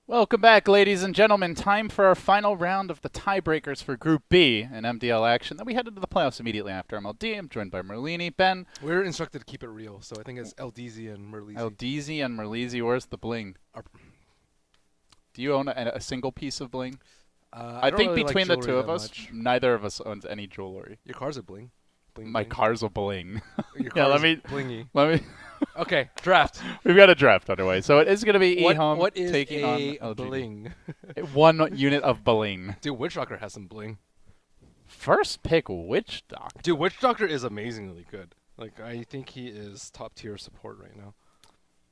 Welcome back, ladies and gentlemen. Time for our final round of the tiebreakers for Group B in MDL action. Then we head into the playoffs immediately after MLD. I'm joined by Merlini. Ben, We're instructed to keep it real, so I think it's LDZ and Merlini. LDZ, and Merlisi. Where's the bling? Do you own a single piece of bling? I don't think really between like the two of that us, much. neither of us owns any jewelry. Your cars are bling. Bling, My bling. car's a bling. Your Yeah, car's let me. blingy. Okay, draft. We've got a draft underway, so it is going to be EHOME What is taking on a LGD. bling? 1 unit of bling. Dude, Witch Doctor has some bling. First pick, Witch Doctor. Dude, Witch Doctor is amazingly good. Like, I think he is top tier support right now.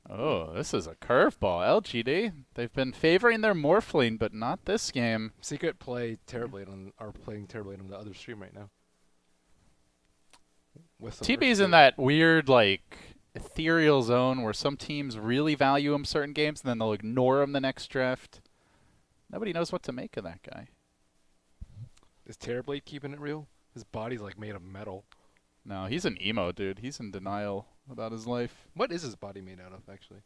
Oh, this is a curveball. LGD. They've been favoring their Morphling, but not this game. Secret play Terrorblade are playing Terrorblade on the other stream right now. With some TB's in that weird, like, ethereal zone where some teams really value him certain games and then they'll ignore him the next draft. Nobody knows what to make of that guy. Is Terrorblade keeping it real? His body's like made of metal. No, he's an emo, dude. He's in denial about his life. What is his body made out of, actually?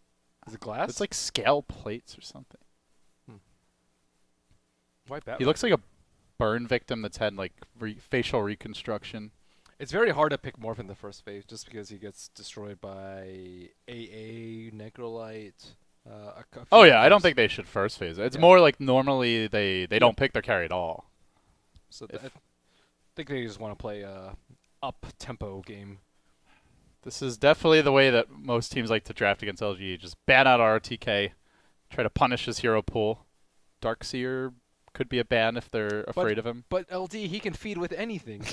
Is it glass? It's like scale plates or something. Why Batman? He looks like a burn victim that's had, like, facial reconstruction. It's very hard to pick Morph in the first phase just because he gets destroyed by AA, Necrolite. Oh, yeah, I don't think they should first phase it. It's Yeah. more like normally they don't pick their carry at all. So I think they just want to play a up-tempo game. This is definitely the way that most teams like to draft against LGE. Just ban out RTK, try to punish his hero pool. Darkseer could be a ban if they're afraid of him. But LD, he can feed with anything.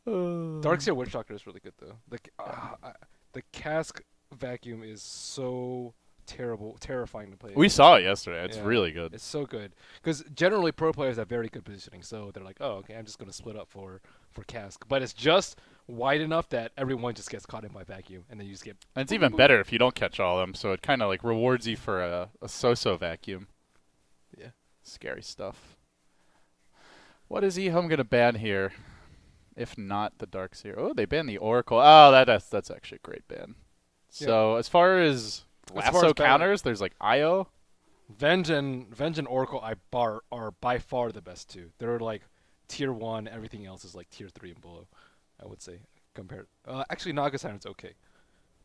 Darkseer Witch Doctor is really good, though. The cask vacuum is so terrifying to play. We saw it yesterday. It's Yeah. really good. It's so good. Because generally pro players have very good positioning, so they're like, oh, okay, I'm just going to split up for cask. But it's just wide enough that everyone just gets caught in by vacuum, and then you just get... And it's even better if you don't catch all of them, so it kind of like rewards you for a so-so vacuum. Yeah. Scary stuff. What is EHOME going to ban here? If not the Darkseer. Oh, they banned the Oracle. Oh, that's actually a great ban. Yeah. So as far as lasso counters, there's like IO. Venge and Oracle are by far the best two. They're like tier 1, everything else is like tier 3 and below, I would say. Compared, actually Naga Siren's okay,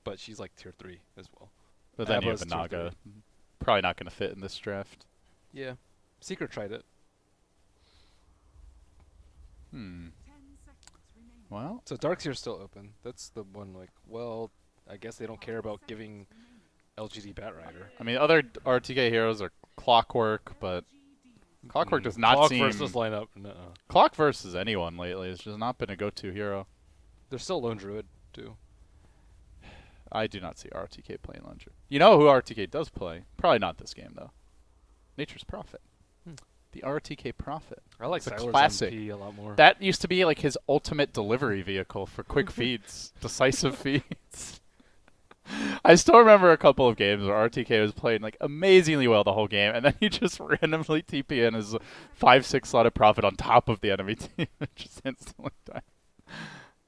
but she's like tier 3 as well. But then you have Abba's a tier Naga. 3. Probably not going to fit in this draft. Yeah. Secret tried it. Well, So Darkseer's still open. That's the one, like, well, I guess they don't care about giving LGD Batrider. I mean, other RTK heroes are Clockwork, but Clockwork does not Clock seem... versus lineup. Nuh-uh. Clock versus anyone lately has just not been a go-to hero. They're still Lone Druid, too. I do not see RTK playing Lunger. You know who RTK does play? Probably not this game, though. Nature's Prophet. The RTK Prophet. I like It's a Siler's classic. MP a lot more. That used to be like his ultimate delivery vehicle for quick feeds, decisive feeds. I still remember a couple of games where RTK was playing like amazingly well the whole game, and then he just randomly TP in his 5/6 slotted Prophet on top of the enemy team and just instantly died.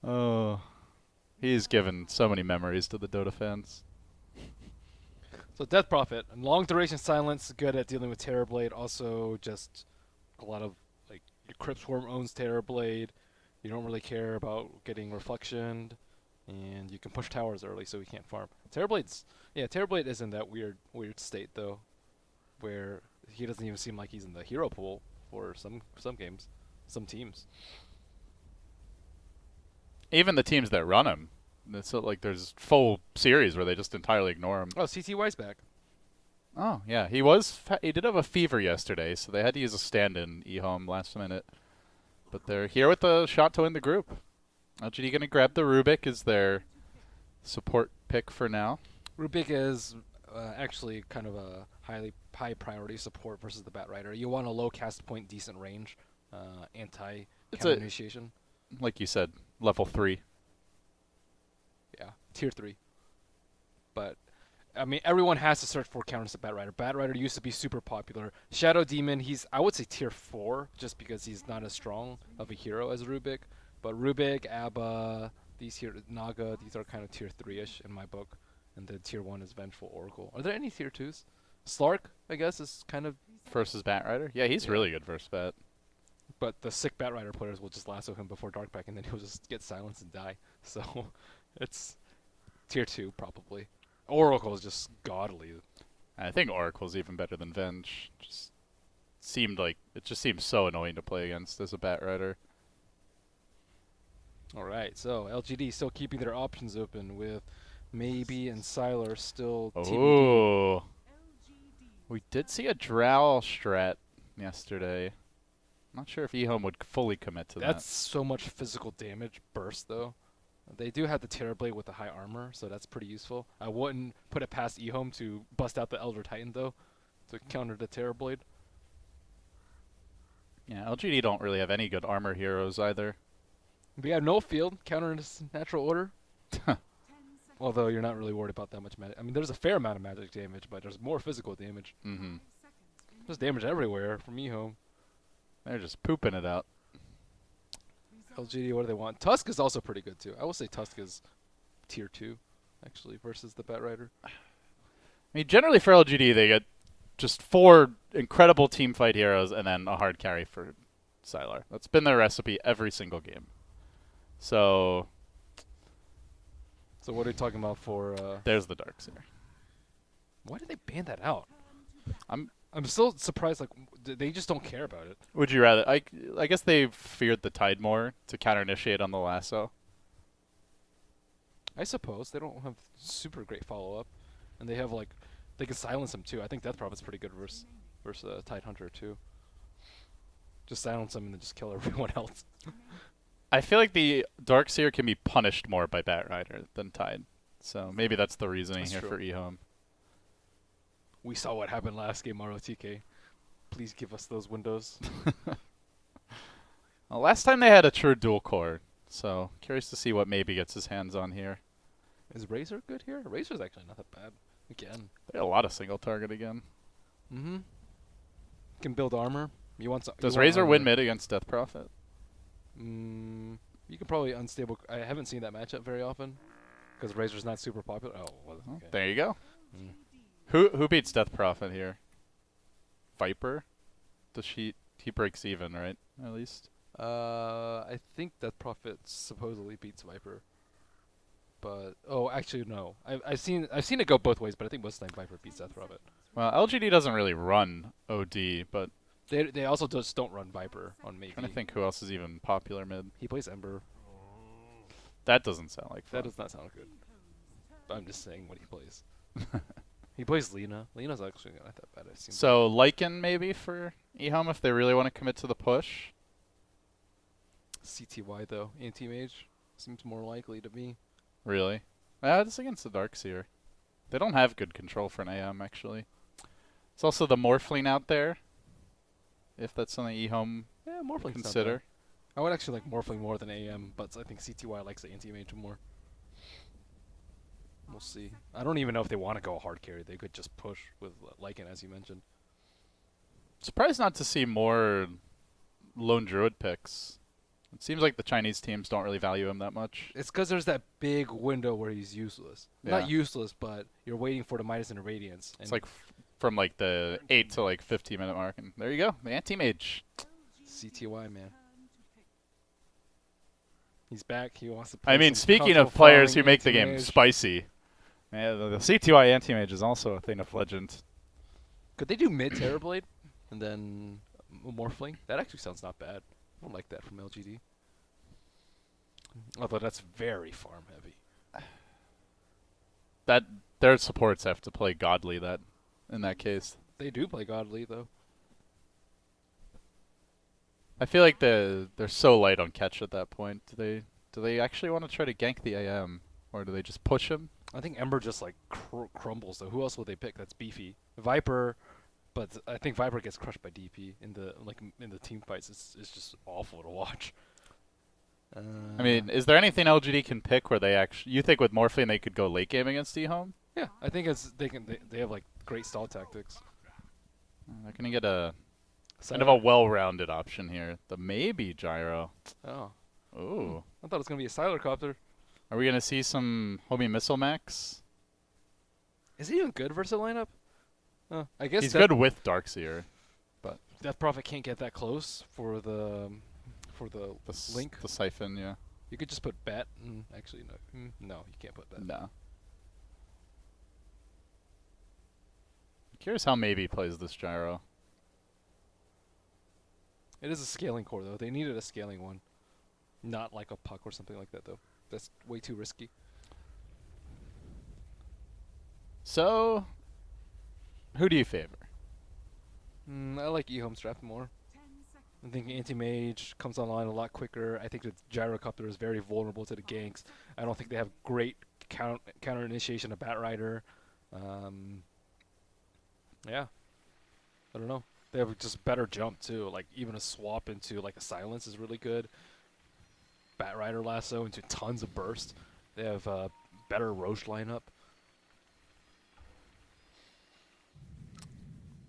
Oh, he's given so many memories to the Dota fans. So Death Prophet, and long duration silence, good at dealing with Terrorblade. Also, just a lot of like your Crypt Swarm owns Terrorblade. You don't really care about getting reflectioned, and you can push towers early, so he can't farm. Terrorblade is in that weird state though, where he doesn't even seem like he's in the hero pool for some games, some teams. Even the teams that run him, it's like there's full series where they just entirely ignore him. Oh, CTY's back. Oh, yeah. He did have a fever yesterday, so they had to use a stand-in EHOME last minute. But they're here with a shot to win the group. LGD going to grab the Rubik as their support pick for now. Rubik is actually kind of a high priority support versus the Batrider. You want a low cast point, decent range, anti-counter initiation. Like you said, level 3. Yeah, tier 3. But, I mean, everyone has to search for counters to Batrider. Batrider used to be super popular. Shadow Demon, I would say tier 4, just because he's not as strong of a hero as Rubik. But Rubik, Abba, these here, Naga, these are kind of tier 3-ish in my book. And then tier 1 is Vengeful Oracle. Are there any tier 2s? Slark, I guess, is kind of... Versus Batrider? Yeah, he's really good versus Bat. But the sick Batrider players will just lasso him before Darkpack, and then he'll just get silenced and die. So it's tier 2, probably. Oracle is just godly. I think Oracle's even better than Venge. It just seems so annoying to play against as a Batrider. Alright, so LGD still keeping their options open with Maybe and Sylar still TBD. Oh. We did see a Drow strat yesterday. Not sure if EHOME would fully commit to that. That's so much physical damage burst, though. They do have the Terrorblade with the high armor, so that's pretty useful. I wouldn't put it past EHOME to bust out the Elder Titan, though, to counter the Terrorblade. Yeah, LGD don't really have any good armor heroes either. We have no field countering this natural order. Although you're not really worried about that much magic. I mean, there's a fair amount of magic damage, but there's more physical damage. Mm-hmm. There's damage everywhere from EHOME. They're just pooping it out. LGD, what do they want? Tusk is also pretty good, too. I will say Tusk is tier 2, actually, versus the Batrider. I mean, generally for LGD, they get just 4 incredible teamfight heroes and then a hard carry for Sylar. That's been their recipe every single game. So what are you talking about for... there's the Darkseer. Why did they ban that out? I'm still surprised, like, they just don't care about it. Would you rather... I guess they feared the Tide more to counter-initiate on the lasso. I suppose. They don't have super great follow-up. And they have, like... They can silence him, too. I think Death Prophet's pretty good versus Tide Hunter, too. Just silence him and then just kill everyone else. I feel like the Darkseer can be punished more by Batrider than Tide. So maybe that's the reasoning That's here true. for EHOME. We saw what happened last game, ROTK. Please give us those windows. Well, last time they had a true dual core, so curious to see what maybe gets his hands on here. Is Razor good here? Razor's actually not that bad. Again. They had a lot of single target again. Mm-hmm. Can build armor. Does Razor win mid against Death Prophet? You can probably unstable... I haven't seen that matchup very often. Because Razor's not super popular. Oh, well, okay. There you go. Mm. Who beats Death Prophet here? Viper? He breaks even, right? At least. I think Death Prophet supposedly beats Viper. But actually no. I've seen it go both ways, but I think most of the time Viper beats Death Prophet. Well, LGD doesn't really run OD, but They also just don't run Viper on Maybe. I'm trying to think who else is even popular mid. He plays Ember. That doesn't sound like fun. That does not sound good. But I'm just saying what he plays. He plays Lina. Lina's actually not that bad. So Lycan maybe for EHOME if they really want to commit to the push. CTY though, anti-mage seems more likely to me. Really? It's against the Darkseer. They don't have good control for an AM actually. It's also the Morphling out there. If that's something EHOME Morphling's consider. I would actually like Morphling more than AM, but I think CTY likes the anti-mage more. We'll see. I don't even know if they want to go hard carry. They could just push with Lycan, as you mentioned. Surprised not to see more Lone Druid picks. It seems like the Chinese teams don't really value him that much. It's because there's that big window where he's useless. Yeah. Not useless, but you're waiting for the Midas and the Radiance. And It's like from like the 8 to like 15-minute mark, and there you go, the anti-mage. CTY, man. He's back. He wants to I play mean, some speaking of console players farming who make the game anti-mage. spicy, yeah, the CTY anti-mage is also a thing of legend. Could they do mid Terrorblade and then Morphling? That actually sounds not bad. I don't like that from LGD. Although that's very farm heavy. That their supports have to play godly in that case. They do play Godly though. I feel like they're so light on catch at that point. Do they actually want to try to gank the AM, or do they just push him? I think Ember just like crumbles though. Who else would they pick that's beefy? Viper, but I think Viper gets crushed by DP in the team fights. It's just awful to watch. I mean, is there anything LGD can pick where they actually? You think with Morphling they could go late game against EHOME? Yeah, I think they have like great stall tactics. They're gonna get a So kind of a well-rounded option here. The maybe gyro. Oh, Ooh. I thought it was gonna be a Sylar copter. Are we gonna see some homie missile max? Is he even good versus the lineup? I guess He's good with Darkseer. Death Prophet can't get that close for the link. The Siphon, yeah. You could just put Bet. Actually, no. No, you can't put Bet. No. I'm curious how Maybe plays this gyro. It is a scaling core, though. They needed a scaling one. Not like a puck or something like that, though. That's way too risky. So, who do you favor? I like EHOME Strap more. I think Anti-Mage comes online a lot quicker. I think the Gyrocopter is very vulnerable to the ganks. I don't think they have great counter initiation of Batrider. Yeah. I don't know. They have just better jump, too. Like, even a swap into, like, a Silence is really good. Batrider Lasso into tons of burst. They have a better Roche lineup.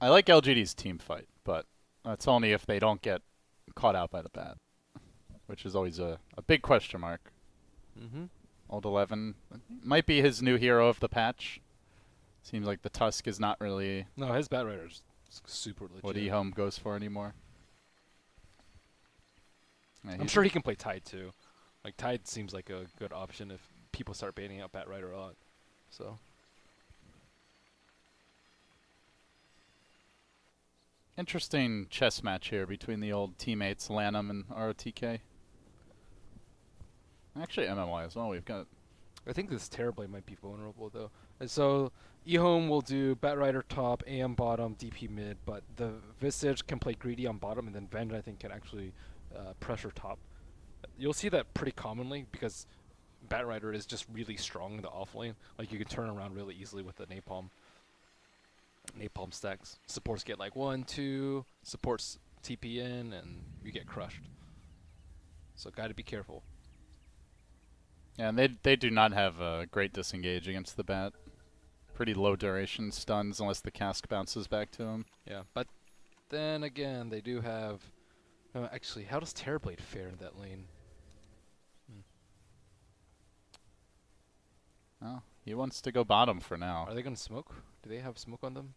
I like LGD's team fight, but that's only if they don't get caught out by the bat, which is always a big question mark. Old 11 might be his new hero of the patch. Seems like the Tusk is not really No, his Batrider's super legit. what EHOME goes for anymore. Yeah, I'm sure he can play Tide, too. Like, Tide seems like a good option if people start banning out Batrider a lot. So... Interesting chess match here between the old teammates Lanham and ROTK. Actually, MMY as well. We've got. I think this Terrorblade might be vulnerable, though. And so, EHOME will do Batrider top, AM bottom, DP mid, but the Visage can play greedy on bottom, and then Venge, I think, can actually pressure top. You'll see that pretty commonly because Batrider is just really strong in the offlane. Like, you can turn around really easily with the Napalm. Napalm stacks. Supports get like 1, 2, supports TP in, and you get crushed. So gotta be careful. Yeah, and they do not have a great disengage against the bat. Pretty low duration stuns unless the cask bounces back to him. Yeah, but then again, they do have... actually, how does Terrorblade fare in that lane? Oh, he wants to go bottom for now. Are they gonna smoke? Do they have smoke on them?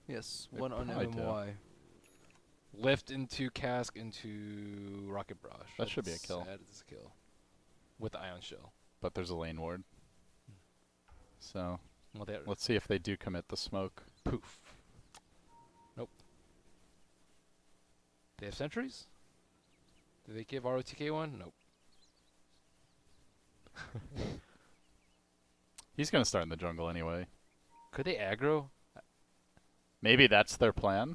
Yes, They one on probably do. MMY. Lift into cask into Rocket Barrage. That should be a kill. That is a kill. With the Ion Shell. But there's a lane ward. So, Well, let's see if they do commit the smoke. poof. Nope. They have sentries? Do they give ROTK one? Nope. He's going to start in the jungle anyway. Could they aggro? Maybe that's their plan.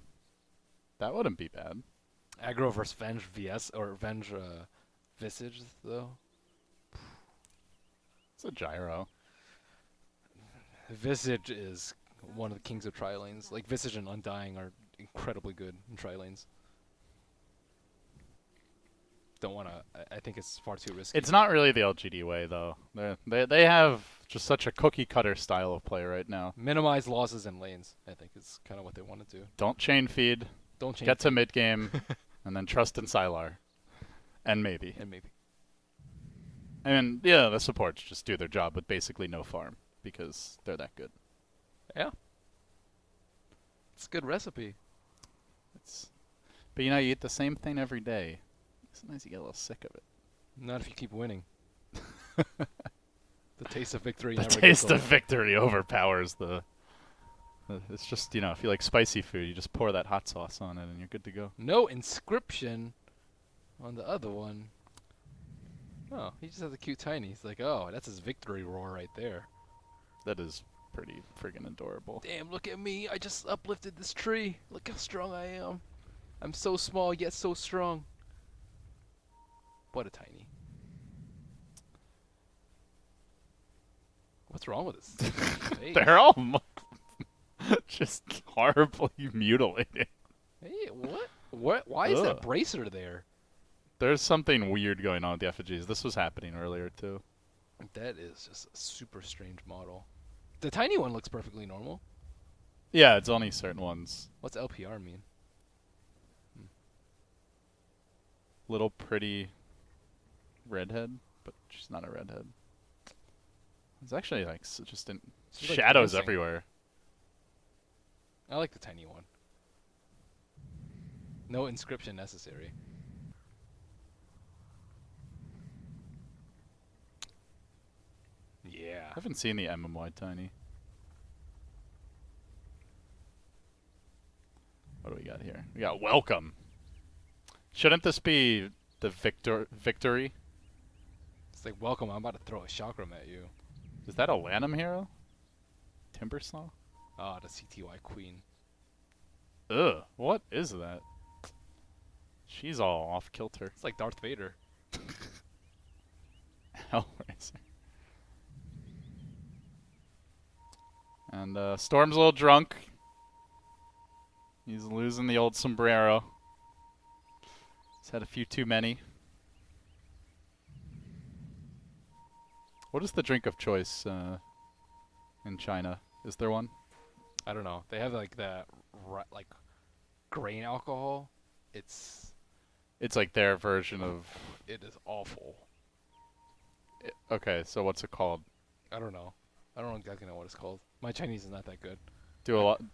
That wouldn't be bad. Aggro versus Venge VS or Venge Visage, though? It's a gyro. Visage is one of the kings of tri-lanes. Like, Visage and Undying are incredibly good in tri-lanes. Don't want to... I think it's far too risky. It's not really the LGD way, though. They have just such a cookie-cutter style of play right now. Minimize losses in lanes, I think, is kind of what they want to do. Don't chain feed. Don't change. Get to mid-game, and then trust in Sylar. And maybe. And maybe. And, yeah, the supports just do their job with basically no farm, because they're that good. Yeah. It's a good recipe. But, you know, you eat the same thing every day. Sometimes you get a little sick of it. Not if you keep winning. The taste of victory The never taste gets of victory overpowers the... It's just, you know, if you like spicy food, you just pour that hot sauce on it and you're good to go. No inscription on the other one. Oh, he just has a cute tiny. He's like, oh, that's his victory roar right there. That is pretty friggin' adorable. Damn, look at me. I just uplifted this tree. Look how strong I am. I'm so small, yet so strong. What a tiny. What's wrong with this? Face? They're all just horribly mutilated. Hey, what? Why is that Ugh. bracer there? There's something weird going on with the effigies. This was happening earlier, too. That is just a super strange model. The tiny one looks perfectly normal. Yeah, it's only certain ones. What's LPR mean? Little pretty redhead, but she's not a redhead. It's actually like just in She's like shadows dancing. everywhere. I like the tiny one. No inscription necessary. Yeah. I haven't seen the MMY Tiny. What do we got here? We got welcome. Shouldn't this be the victory? It's like, welcome, I'm about to throw a chakram at you. Is that a Lanham hero? Timbersaw? Ah, the CTY queen. Ugh, what is that? She's all off kilter. It's like Darth Vader. Hellraiser. And Storm's a little drunk. He's losing the old sombrero. He's had a few too many. What is the drink of choice in China? Is there one? I don't know. They have like that, like, grain alcohol. It's like their version of... It is awful. Okay, so what's it called? I don't know. I don't exactly know what it's called. My Chinese is not that good.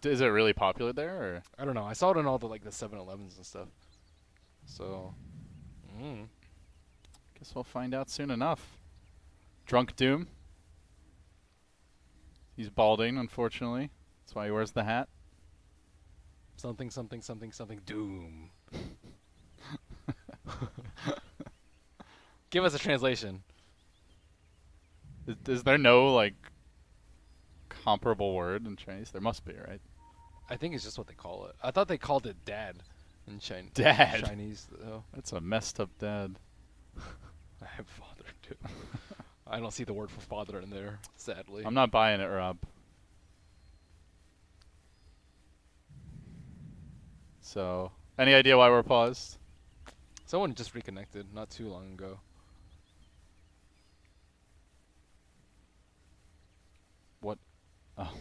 Is it really popular there? Or? I don't know. I saw it in all the 7-Elevens and stuff. So, Guess we'll find out soon enough. Drunk Doom. He's balding, unfortunately. That's why he wears the hat. something, something, something, something, doom. Give us a translation. Is there no, like, comparable word in Chinese? There must be, right? I think it's just what they call it. I thought they called it dad in Chinese. Dad? Chinese, though. That's a messed up dad. I have father, too. I don't see the word for father in there, sadly. I'm not buying it, Rob. So, any idea why we're paused? Someone just reconnected not too long ago. What? Oh.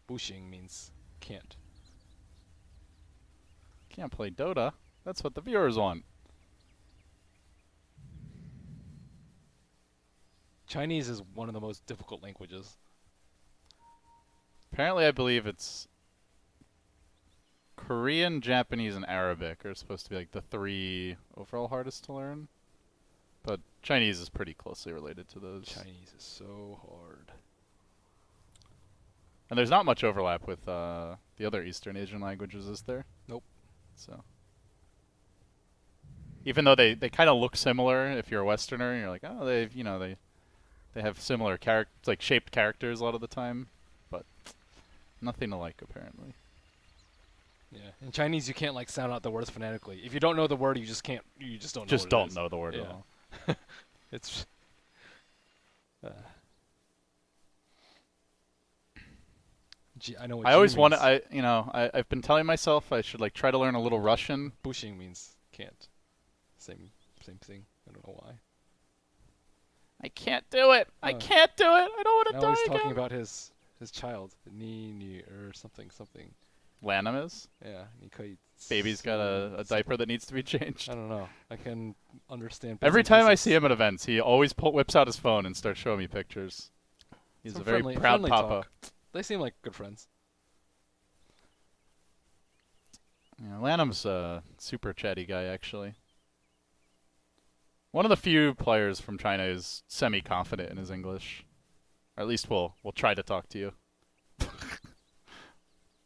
Bushing means can't. Can't play Dota. That's what the viewers want. Chinese is one of the most difficult languages. Apparently, I believe it's Korean, Japanese, and Arabic are supposed to be like the 3 overall hardest to learn. But Chinese is pretty closely related to those. Chinese is so hard. And there's not much overlap with the other Eastern Asian languages, is there? Nope. So, even though they kind of look similar, if you're a Westerner, you're like, oh, they have similar like shaped characters a lot of the time, but nothing alike apparently. Yeah. In Chinese, you can't like sound out the words phonetically. If you don't know the word, you just can't. You just don't know. Just what it don't is. know the word at Yeah. all. It's. Gee, I know what I always G want means. to. I've been telling myself I should like try to learn a little Russian. Bushing means can't. Same thing. I don't know why. I can't do it. I can't do it. I don't want to Now die he's again. talking about his child, Ni or something. Lanham is. Yeah, Baby's got a diaper that needs to be changed. I don't know. I can understand. Every time I see him at events, he always whips out his phone and starts showing me pictures. He's Some a very friendly proud papa. talk. They seem like good friends. Yeah, Lanham's a super chatty guy, actually. One of the few players from China is semi-confident in his English. Or at least we'll try to talk to you.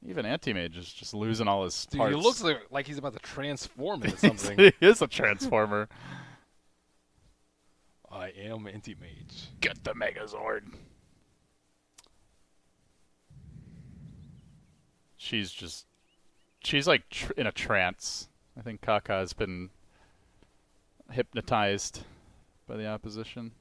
Even Anti-Mage is just losing all his Dude, parts. he looks like he's about to transform into something. He is a transformer. I am Anti-Mage. Get the Megazord. She's like in a trance. I think Kaka has been hypnotized by the opposition.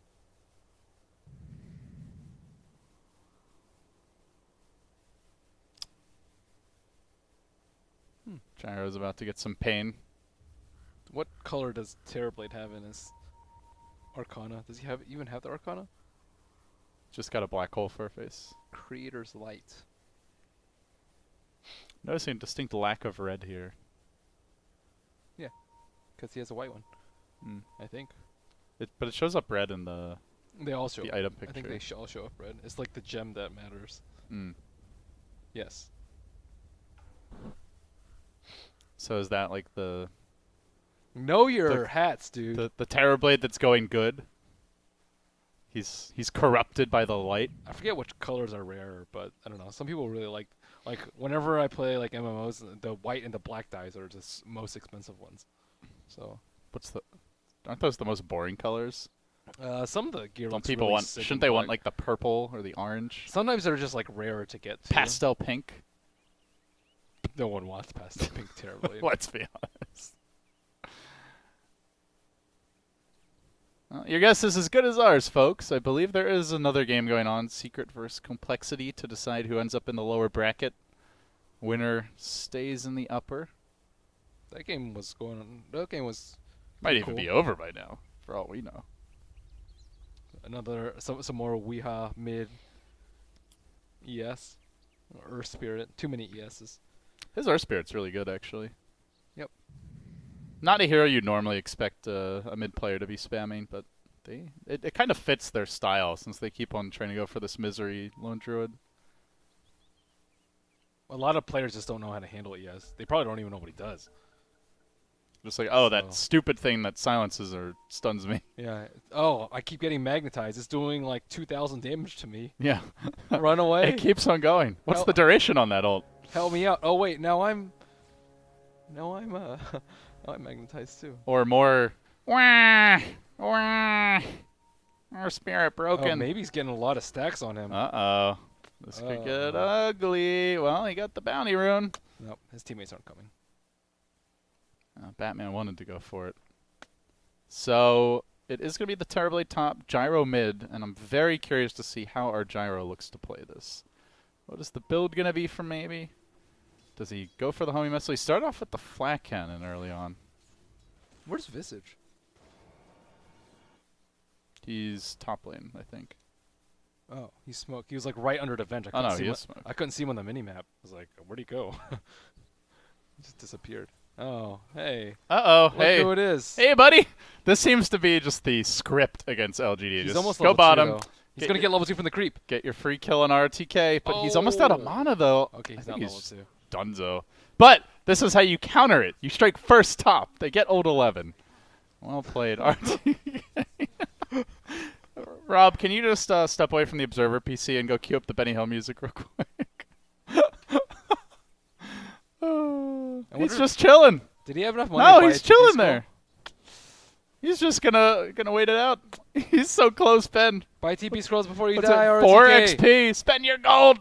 Gyro's about to get some pain. What color does Terrorblade have in his Arcana? Does he even have the Arcana? Just got a black hole for a face. Creator's Light. Noticing a distinct lack of red here. Yeah, because he has a white one. Mm. I think. But it shows up red in the They all show the up. item picture. I think they all show up red. It's like the gem that matters. Mm. Yes. So is that like the Know your hats, dude. the Terrorblade that's going good? He's corrupted by the light. I forget which colors are rare, but I don't know. Some people really like whenever I play like MMOs, the white and the black dyes are just most expensive ones. So Aren't those the most boring colors? some of the gear Don't looks people really want? sick Shouldn't in they want black. like the purple or the orange? Sometimes they're just like rarer to get to. Pastel pink. No one wants pastel pink terribly. Let's be honest. Well, your guess is as good as ours, folks. I believe there is another game going on, Secret vs. Complexity, to decide who ends up in the lower bracket. Winner stays in the upper. That game was going on. That game was Might pretty even cool. be over by now, for all we know. Another some more Weeha mid ES or Earth Spirit. Too many ESs. His Earth Spirit's really good, actually. Yep. Not a hero you'd normally expect a mid player to be spamming, but it kind of fits their style since they keep on trying to go for this Misery Lone Druid. A lot of players just don't know how to handle ES. They probably don't even know what he does. Just like, oh, that So- stupid thing that silences or stuns me. Yeah. Oh, I keep getting magnetized. It's doing like 2,000 damage to me. Yeah. Run away. It keeps on going. What's How- the duration on that ult? Help me out. Oh wait, now I'm now I'm magnetized too. Or more, wah, wah, our spirit Oh, broken. maybe he's getting a lot of stacks on him. Uh-oh. This could get ugly. Well, he got the bounty rune. Nope, his teammates aren't coming. Batman wanted to go for it. So it is going to be the Terrorblade top, Gyro mid, and I'm very curious to see how our Gyro looks to play this. What is the build going to be for maybe? Does he go for the homing missile? He started off with the flat cannon early on. Where's Visage? He's top lane, I think. Oh, he smoked. He was like right under the vent. I Oh, couldn't no, see he him. is smoke. I couldn't see him on the minimap. I was like, where'd he go? He just disappeared. Oh, hey. Uh-oh. Look Hey. who it is. Hey, buddy. This seems to be just the script against LGD. He's Just almost go level bottom. 2, though. He's Get going to your- get level 2 from the creep. Get your free kill on RTK, but he's almost out of Oh. mana, though. Okay, he's I not think level 2. Dunzo. But this is how you counter it. You strike first top. They get ult 11. Well played, RTK. Rob, can you just step away from the Observer PC and go cue up the Benny Hill music real quick? He's wonder- just chilling. Did he have enough money? No, to buy he's a TP chilling skull? there. He's just gonna wait it out. He's so close, Ben. Buy TP scrolls before you What's die, it? or 4 XP. Spend your gold.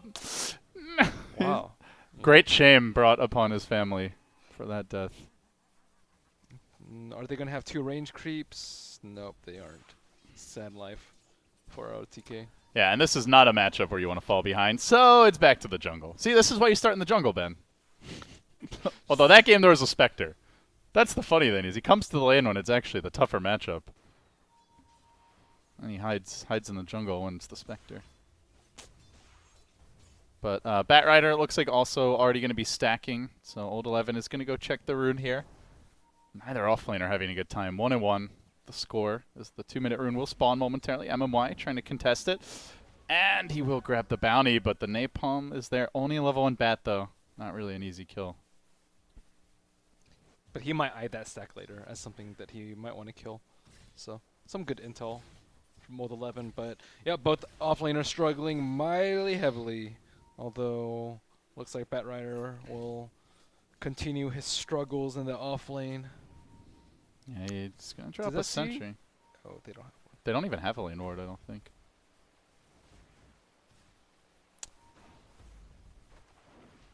Wow. Great shame brought upon his family for that death. Are they going to have 2 range creeps? Nope, they aren't. Sad life for OTK. Yeah, and this is not a matchup where you want to fall behind, so it's back to the jungle. See, this is why you start in the jungle, Ben. Although that game there was a Spectre. That's the funny thing, is he comes to the lane when it's actually the tougher matchup. And he hides in the jungle when it's the Spectre. But Batrider looks like also already going to be stacking, so Old 11 is going to go check the rune here. Neither offlane are having a good time. 1-1. The score is the 2-minute rune will spawn momentarily. MMY trying to contest it. And he will grab the bounty, but the napalm is there. Only a level 1 bat, though. Not really an easy kill. But he might eye that stack later as something that he might want to kill. So, some good intel from Mold 11. But, yeah, both offlaners struggling mightily heavily. Although, looks like Batrider will continue his struggles in the offlane. Yeah, he's going to drop a that see? sentry. Oh, they don't have one. They don't even have a lane ward, I don't think.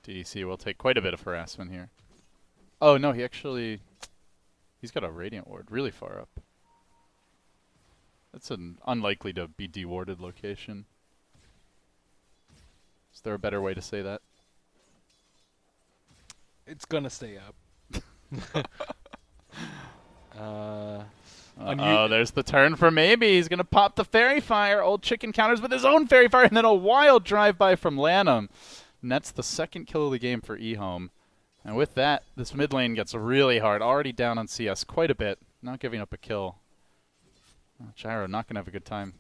DDC will take quite a bit of harassment here. Oh, no, he's got a Radiant ward really far up. That's an unlikely to be dewarded location. Is there a better way to say that? It's gonna stay up. Oh, there's the turn for maybe. He's going to pop the Fairy Fire. Old Chicken counters with his own Fairy Fire, and then a wild drive-by from Lanham. And that's the second kill of the game for EHOME. And with that, this mid lane gets really hard. Already down on CS quite a bit. Not giving up a kill. Oh, Gyro not going to have a good time.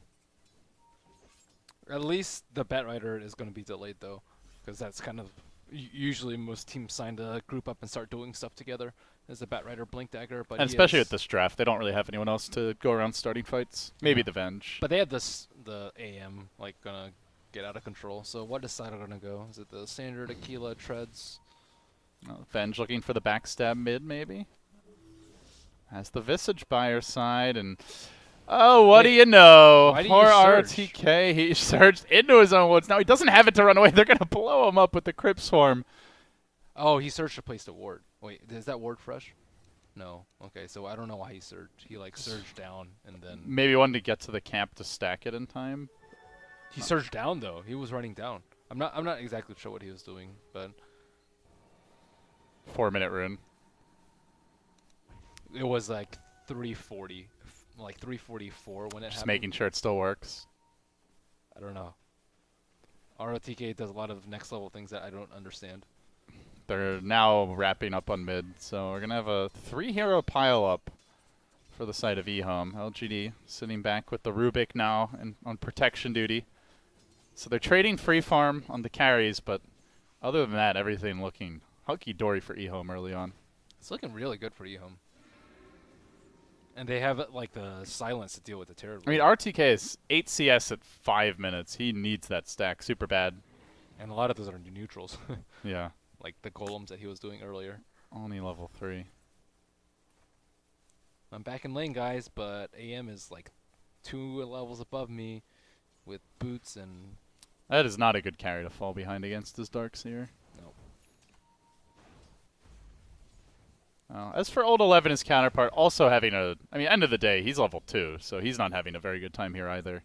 At least the Batrider is gonna be delayed though. because that's kind of usually most teams sign to group up and start doing stuff together. As a Batrider Blink Dagger, but And especially with this draft, they don't really have anyone else to go around starting fights. Maybe the Venge. But they had the AM like gonna get out of control. So what is Sido gonna go? Is it the standard Aquila treads? Venge looking for the backstab mid, maybe. Has the Visage by her side, and oh, what do you know? Why do Poor you surge? RTK, he surged into his own woods. Now he doesn't have it to run away. They're gonna blow him up with the Crypt Swarm. Oh, he surged to place the ward. Wait, is that ward fresh? No. Okay, so I don't know why he surged. He like surged down and then Maybe wanted to get to the camp to stack it in time. he surged down though. He was running down. I'm not exactly sure what he was doing, but 4-minute rune. it was like 340, like 344 when it Just happened. making sure it still works. I don't know. ROTK does a lot of next level things that I don't understand. They're now wrapping up on mid, so we're gonna have a 3-hero pile up for the side of EHOME. LGD sitting back with the Rubik now and on protection duty. So they're trading free farm on the carries, but other than that, everything looking hunky-dory for EHOME early on. It's looking really good for EHOME. And they have like the silence to deal with the terror. I mean, RTK is 8 CS at 5 minutes. He needs that stack super bad. And a lot of those are neutrals. Yeah. Like the golems that he was doing earlier. Only level 3. I'm back in lane, guys, but AM is like 2 levels above me with boots and... That is not a good carry to fall behind against his Darkseer. No. As for Old 11, his counterpart, also having a... I mean, end of the day, he's level 2, so he's not having a very good time here either.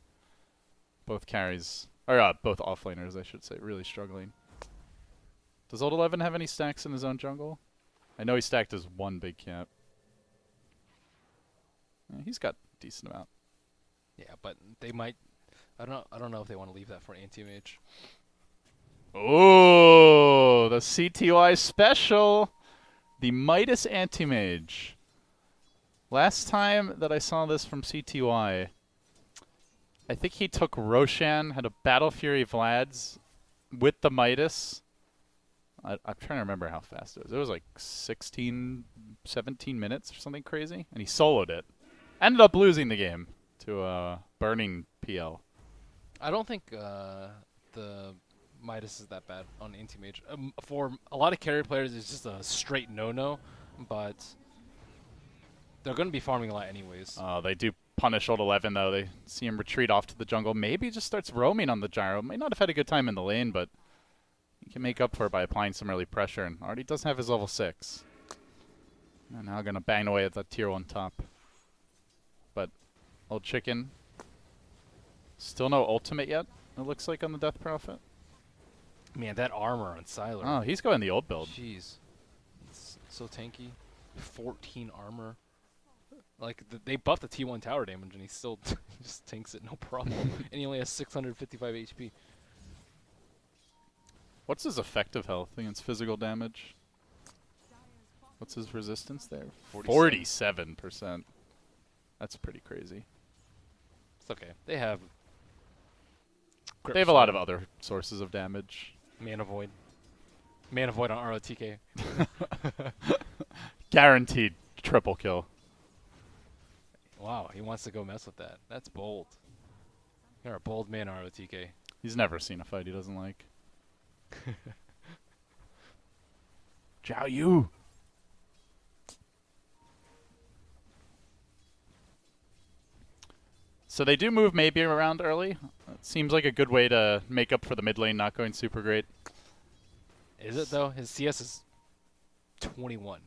Both carries... Or, both offlaners, I should say, really struggling. Does Old 11 have any stacks in his own jungle? I know he stacked his one big cap. Yeah, he's got a decent amount. Yeah, but they might... I don't know if they want to leave that for anti-mage. Oh, the CTY special! The Midas Anti-Mage. Last time that I saw this from CTY, I think he took Roshan, had a Battle Fury Vlad's with the Midas. I'm trying to remember how fast it was. It was like 16, 17 minutes or something crazy. And he soloed it. Ended up losing the game to Burning PL. I don't think the Midas is that bad on anti-mage. For a lot of carry players, it's just a straight no-no, but they're going to be farming a lot anyways. They do punish Old 11, though. They see him retreat off to the jungle. Maybe he just starts roaming on the gyro. May not have had a good time in the lane, but he can make up for it by applying some early pressure, and already does have his level 6. And now going to bang away at that tier 1 top. But Old Chicken, still no ultimate yet, it looks like, on the Death Prophet. Man, that armor on Sylar. Oh, he's going the old build. Jeez. It's so tanky. 14 armor. Like, they buffed the T1 tower damage, and he still just tanks it no problem. And he only has 655 HP. What's his effective health against physical damage? What's his resistance there? 47%. That's pretty crazy. It's okay. They have... They have a lot of other sources of damage. Mana Void. Mana Void on ROTK. Guaranteed triple kill. Wow, he wants to go mess with that. That's bold. You're a bold man, ROTK. He's never seen a fight he doesn't like. Jiao Yu. So they do move maybe around early. It seems like a good way to make up for the mid lane not going super great. Is it, though? His CS is 21.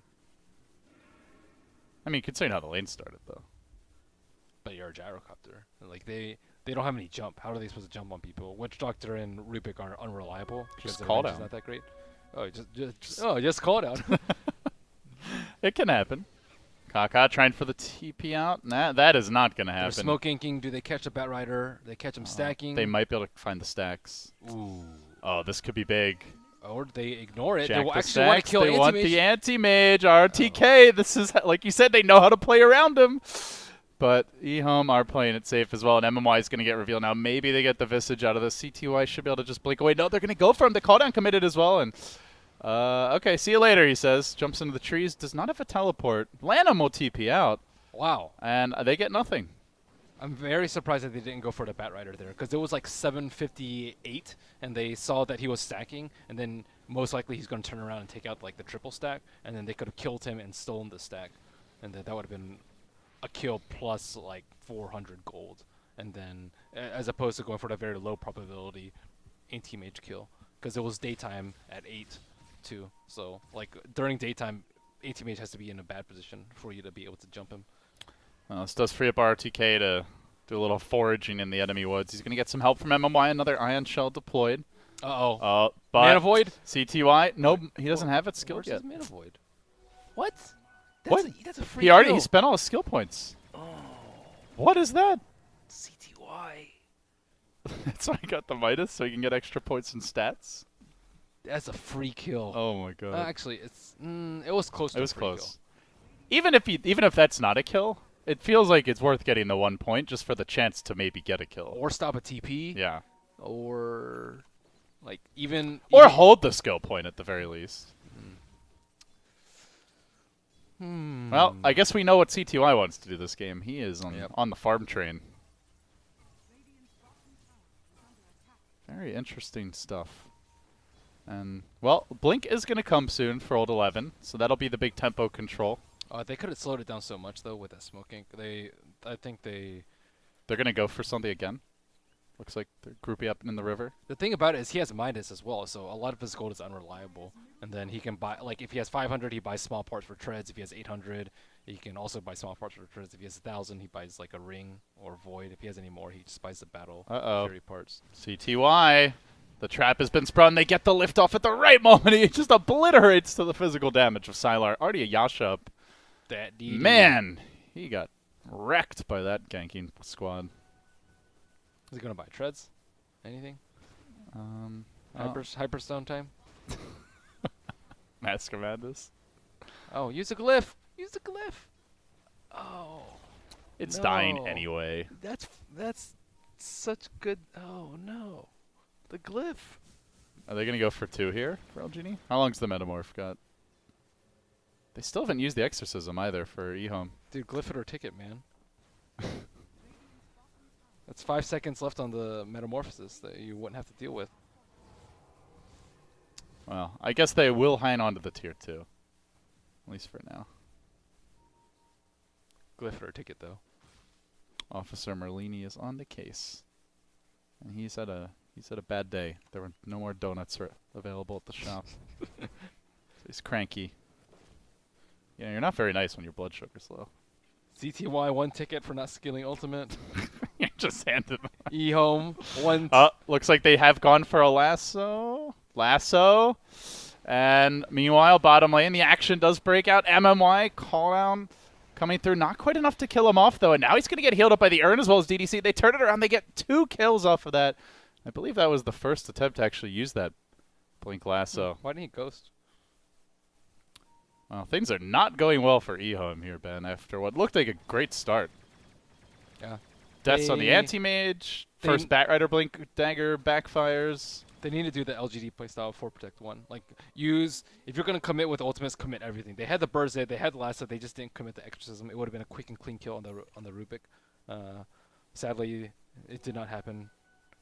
I mean, considering how the lane started, though. But you're a gyrocopter. Like, they don't have any jump. How are they supposed to jump on people? Witch Doctor and Rubik are unreliable because their call range is down. not that great. Oh, just call it out. It can happen. Kaka trying for the TP out. That is not going to They're happen. smoke inking. Do they catch a Batrider? They catch him stacking. They might be able to find the stacks. Ooh. Oh, this could be big. Or they ignore it. Jack They the actually want stacks, to kill they want anti-mage. the anti-mage, RTK. This is, like you said, they know how to play around him. but EHOME are playing it safe as well, and MMY is going to get revealed now. Maybe they get the Visage out of this. CTY should be able to just blink away. No, they're going to go for him. The cooldown committed as well, and okay, see you later, he says. Jumps into the trees, does not have a teleport. LAN will TP out. Wow. And they get nothing. I'm very surprised that they didn't go for the Bat Rider there, because it was like 758, and they saw that he was stacking, and then most likely he's going to turn around and take out like the triple stack, and then they could have killed him and stolen the stack, and that would have been a kill plus like 400 gold, and then as opposed to going for the very low probability anti-mage kill, because it was daytime at 8 too. So like during daytime, anti-mage has to be in a bad position for you to be able to jump him. This does free up RTK to do a little foraging in the enemy woods. He's going to get some help from MMY. Another Ion Shell deployed. Uh-oh. But Mana Void? CTY, nope, he doesn't have it skilled Where's yet. his Mana Void? What? What? That's a free He kill. spent all his skill points. Oh. What is that? CTY. That's why he got the Midas, so he can get extra points and stats. That's a free kill. Oh my god. Actually, it was close to It was a free close. kill. Even if that's not a kill, it feels like it's worth getting the 1 point just for the chance to maybe get a kill. Or stop a TP. Yeah. Or like Or even hold the skill point at the very least. Well, I guess we know what CTY wants to do this game. He is on the farm train. Very interesting stuff. And, well, Blink is going to come soon for Old 11, so that'll be the big tempo control. They could have slowed it down so much though with that smoking. I think They're going to go for something again. Looks like they're grouping up in the river. the thing about it is he has Midas as well, so a lot of his gold is unreliable. And then he can buy, like if he has 500, he buys small parts for treads. If he has 800, he can also buy small parts for treads. If he has 1,000, he buys like a ring or void. If he has any more, he just buys the battle carry parts. CTY. The trap has been sprung. They get the lift off at the right moment. He just obliterates to the physical damage of Sylar. Already a Yasha up. That DD. Man, he got wrecked by that ganking squad. Is he gonna buy treads? Anything? Hyperstone time? Mask of Madness. Oh, use a glyph. Use the glyph. Oh, It's no. dying anyway. That's such good. Oh no, the glyph. Are they going to go for 2 here for LGD? How long's the Metamorph got? They still haven't used the Exorcism either for EHOME. Dude, glyph it or ticket, man. That's 5 seconds left on the metamorphosis that you wouldn't have to deal with. Well, I guess they will hang on to the tier 2. At least for now. Glyph it or ticket, though. Officer Merlini is on the case. And he's had a bad day. There were no more donuts available at the shop. So he's cranky. Yeah, you're not very nice when your blood sugar's low. CTY 1 ticket for not skilling ultimate. You just handed them. EHOME 1. Looks like they have gone for a lasso. And meanwhile, bottom lane, the action does break out. MMY, call down coming through. Not quite enough to kill him off, though. And now he's going to get healed up by the Urn as well as DDC. They turn it around. They get 2 kills off of that. I believe that was the first attempt to actually use that Blink Lasso. Why didn't he ghost? Well, things are not going well for EHOME here, Ben, after what looked like a great start. Yeah. Deaths on the anti-mage. First Batrider Blink Dagger backfires. They need to do the LGD playstyle for Protect 1. Like, if you're going to commit with ultimates, commit everything. They had the Birds there, they had the Lasso, they just didn't commit the Exorcism. It would have been a quick and clean kill on the Rubik. Sadly, it did not happen.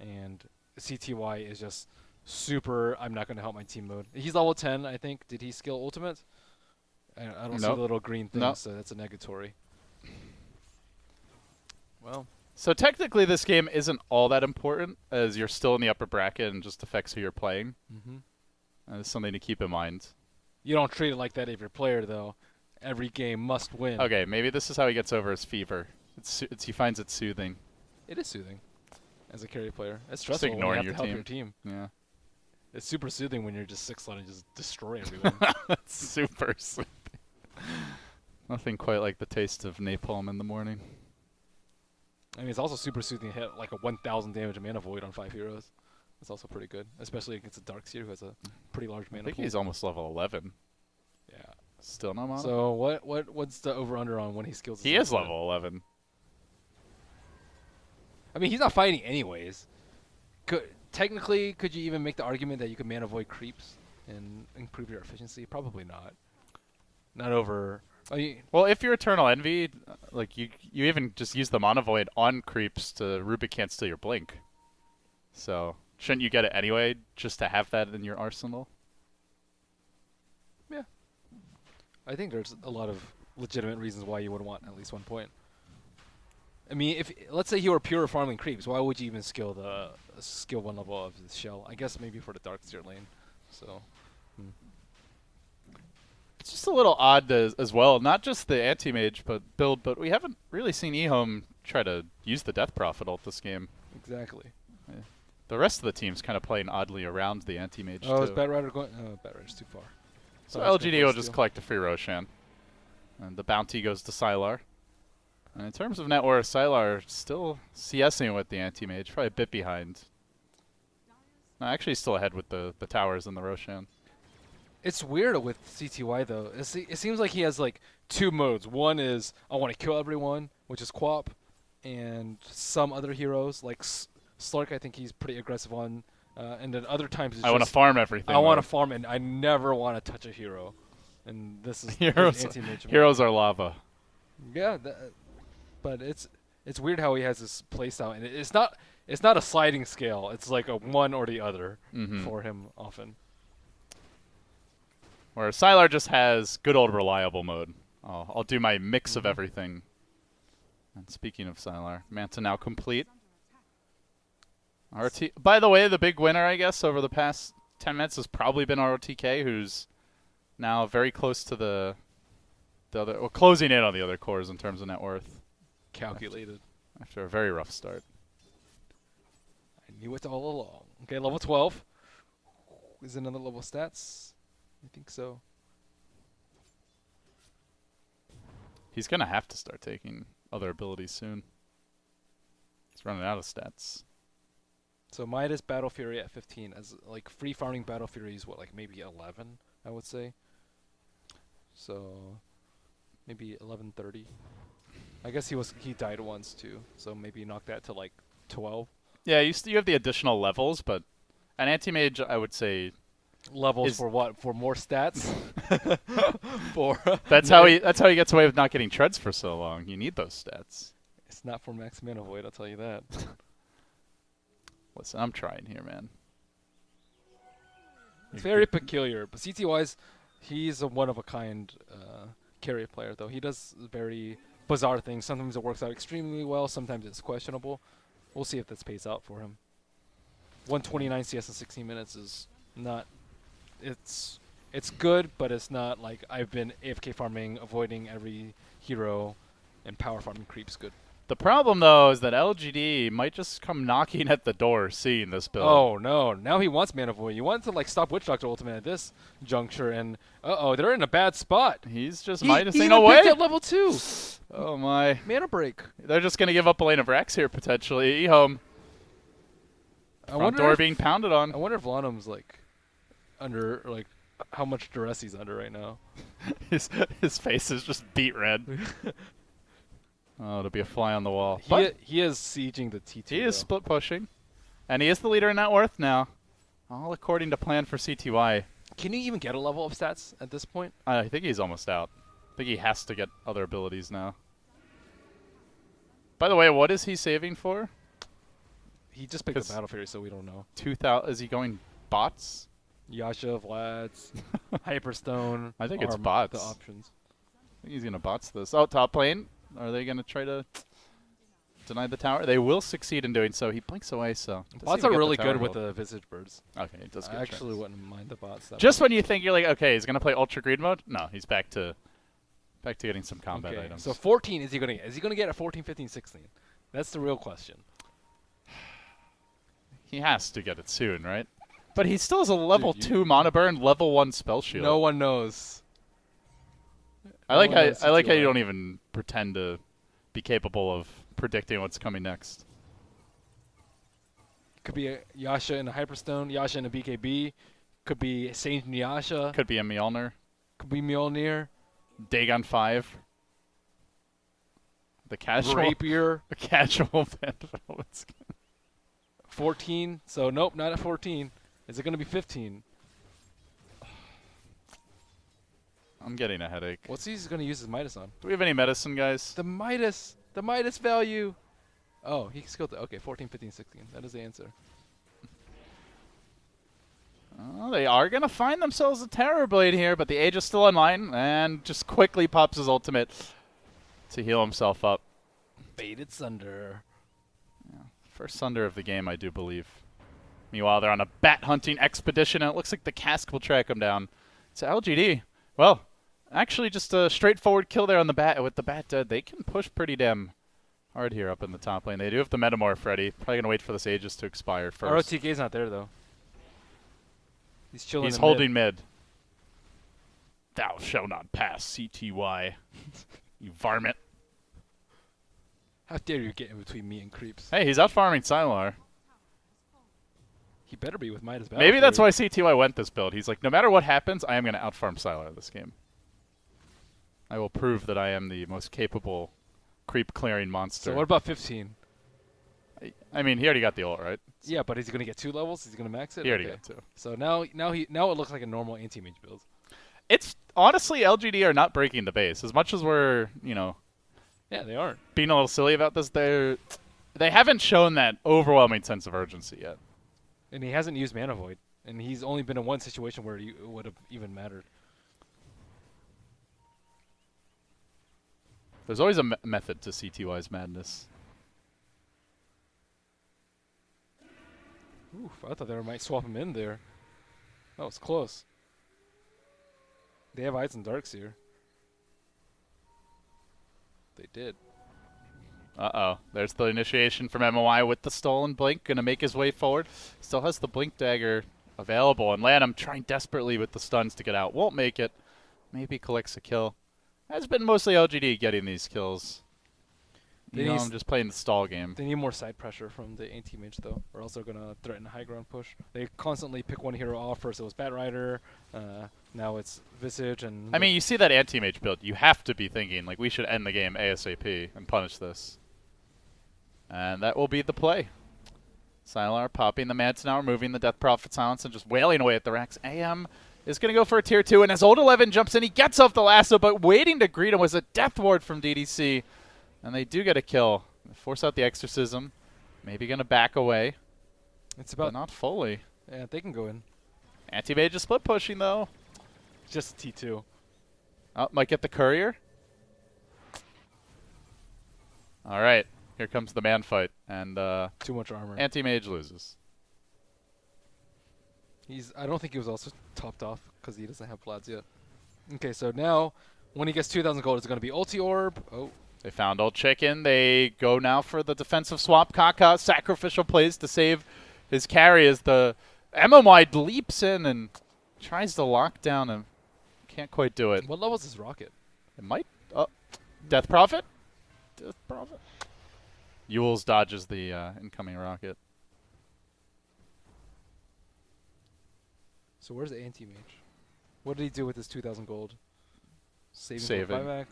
And CTY is just super, I'm not going to help my team mode. He's level 10, I think. Did he skill ultimate? I don't see the little green thing, so that's a negatory. Well. So technically this game isn't all that important, as you're still in the upper bracket and just affects who you're playing. It's something to keep in mind. You don't treat it like that if you're a player, though. Every game must win. Okay, maybe this is how he gets over his fever. He finds it soothing. It is soothing as a carry player. It's stressful when you ignoring have to help your team. Yeah. It's super soothing when you're just 6-slot and just destroy everyone. That's super soothing. Nothing quite like the taste of napalm in the morning. I mean, it's also super soothing to hit like a 1,000 damage Mana Void on 5 heroes. That's also pretty good, especially against a Darkseer who has a pretty large mana I think pool. he's almost level 11. Yeah. Still no mana? So what's the over-under on when he skills his He is ultimate? level 11. mean, he's not fighting anyways. Technically, could you even make the argument that you could man avoid creeps and improve your efficiency? Probably not. Not over. Well, if you're Eternal Envy, like you even just use the Mana Void on creeps to Rubik can't steal your blink. So shouldn't you get it anyway, just to have that in your arsenal? Yeah. I think there's a lot of legitimate reasons why you would want at least 1 point. I mean, if let's say you were pure farming creeps, why would you even skill one level of the shell? I guess maybe for the Dark Seer lane. So. It's just a little odd as well, not just the anti-mage build, but we haven't really seen EHOME try to use the Death Prophet ult this game. Exactly. Yeah. The rest of the team's kind of playing oddly around the anti-mage Oh, too. is Batrider going? Oh, Batrider's too far. So LGD will just collect a free Roshan. And the bounty goes to Sylar. And in terms of net worth, Sylar still CSing with the anti-mage, probably a bit behind. No, actually still ahead with the towers and the Roshan. It's weird with CTY though. It seems like he has like 2 modes. One is I want to kill everyone, which is Quap, and some other heroes like Slark. I think he's pretty aggressive on, and then other times it's I want to farm everything. I want to farm, and I never want to touch a hero. And this is anti-mage mode. Heroes are lava. Yeah, but it's weird how he has this playstyle, and it's not a sliding scale. It's like a one or the other for him often. Where Sylar just has good old reliable mode. I'll do my mix of everything. And speaking of Sylar, Manta now complete. By the way, the big winner, I guess, over the past 10 minutes has probably been ROTK, who's now very close to the other, well, closing in on the other cores in terms of net worth. Calculated. After a very rough start. I knew it all along. Okay, level 12. Is another level stats? I think so. He's going to have to start taking other abilities soon. He's running out of stats. So Midas Battle Fury at 15. As like free farming Battle Fury is what, like maybe 11, I would say. So maybe 11:30. I guess he died once too, so maybe knock that to like 12. Yeah, you have the additional levels, but an anti-mage, I would say, levels for what? For more stats? That's how he gets away with not getting treads for so long. You need those stats. It's not for max mana void, I'll tell you that. Listen, I'm trying here, man. It's very peculiar, but CT-wise, he's a one-of-a-kind carry player, though. He does very bizarre things. Sometimes it works out extremely well, sometimes it's questionable. We'll see if this pays out for him. 129 CS in 16 minutes is not... It's good, but it's not like I've been AFK farming, avoiding every hero, and power farming creeps good. The problem, though, is that LGD might just come knocking at the door seeing this build. Oh, no. Now he wants Mana Void. You want to, like, stop Witch Doctor Ultimate at this juncture, and, uh-oh, they're in a bad spot. He's just minusing away. He away. at level 2. Oh, my. Mana Break. They're just going to give up a lane of Rex here, potentially. EHOME. Front door being pounded on. I wonder if Lonum's, like, under, like, how much duress he's under right now. His face is just beet red. Oh, to be a fly on the wall. He is sieging the T2. He is split pushing. And he is the leader in net worth now. All according to plan for CTY. Can you even get a level of stats at this point? I think he's almost out. I think he has to get other abilities now. By the way, what is he saving for? He just picked the Battle Fury, so we don't know. 2,000. Is he going bots? Yasha, Vlad's, Hyperstone. I think it's bots. The options. I think he's going to bots this. Oh, top lane. Are they going to try to deny the tower? They will succeed in doing so. He blinks away, so... Bots are really good with the Visage Birds. Okay, he does get I actually wouldn't mind the bots. Just when you think you're like, okay, he's going to play Ultra Greed mode? No, he's back to getting some combat items. So 14 is he going to get? Is he going to get at 14, 15, 16? That's the real question. He has to get it soon, right? But he still has a level 2 mana burn, level 1 spell shield. No one knows. I like how you don't even pretend to be capable of predicting what's coming next. Could be a Yasha and a Hyperstone, Yasha and a BKB. Could be Sage and Yasha. Could be a Mjolnir. Could be Mjolnir. Dagon 5. The casual Rapier. a casual Vandal. 14. So nope, not at 14. Is it going to be 15? I'm getting a headache. What's he going to use his Midas on? Do we have any medicine, guys? The Midas value. Oh, he skilled it. Okay, 14, 15, 16. That is the answer. Oh, they are going to find themselves a Terror Blade here, but the Age is still online and just quickly pops his ultimate to heal himself up. Baited Sunder. Yeah. First Sunder of the game, I do believe. Meanwhile, they're on a bat hunting expedition, and it looks like the cask will track them down. So LGD, well, actually just a straightforward kill there on the bat. With the bat dead, they can push pretty damn hard here up in the top lane. They do have the Metamorph ready. Probably going to wait for this Aegis to expire first. ROTK's not there, though. He's chilling. He's in holding mid. Thou shall not pass, CTY. You varmint. How dare you get in between me and creeps? Hey, he's out farming Sylar. He better be with Midas. Maybe that's why CTY went this build. He's like, no matter what happens, I am going to outfarm Sylar this game. I will prove that I am the most capable creep clearing monster. So what about 15? I mean, he already got the ult, right? Yeah, but is he going to get 2 levels? Is he going to max it? He already got 2. So now it looks like a normal anti-mage build. It's honestly, LGD are not breaking the base. As much as we're, Yeah, they aren't. being a little silly about this, they haven't shown that overwhelming sense of urgency yet. And he hasn't used Mana Void. And he's only been in one situation where it would have even mattered. There's always a method to CTY's madness. Oof, I thought they might swap him in there. That was close. They have Ides and Darks here. They did. Uh-oh. There's the initiation from MOI with the stolen blink. Going to make his way forward. Still has the blink dagger available. And Lanham trying desperately with the stuns to get out. Won't make it. Maybe collects a kill. Has been mostly LGD getting these kills. I'm just playing the stall game. They need more side pressure from the anti-mage, though, or else they're going to threaten a high ground push. They constantly pick one hero off. First it was Bat Rider. Now it's Visage. And I mean, you see that anti-mage build. You have to be thinking, like, we should end the game ASAP and punish this. And that will be the play. Sylar popping the Manta now, removing the Death Prophet Silence, and just wailing away at the Rex. AM is going to go for a tier 2, and as Old 11 jumps in, he gets off the lasso, but waiting to greet him was a Death Ward from DDC. And they do get a kill. Force out the Exorcism. Maybe going to back away. It's about but not fully. Yeah, they can go in. Anti-mage is split pushing, though. Just T2. Oh, might get the courier. All right. Here comes the man fight. And Too much armor. anti-mage loses. I don't think he was also topped off because he doesn't have Plaids yet. Okay, so now when he gets 2,000 gold, it's going to be Ulti Orb. Oh. They found Old Chicken. They go now for the defensive swap. Kaka sacrificial plays to save his carry as the MMY leaps in and tries to lock down him. Can't quite do it. What level is his rocket? It might. Death Prophet? Death Prophet. Yules dodges the incoming rocket. So where's the anti-mage? What did he do with his 2,000 gold? Saving. Buyback.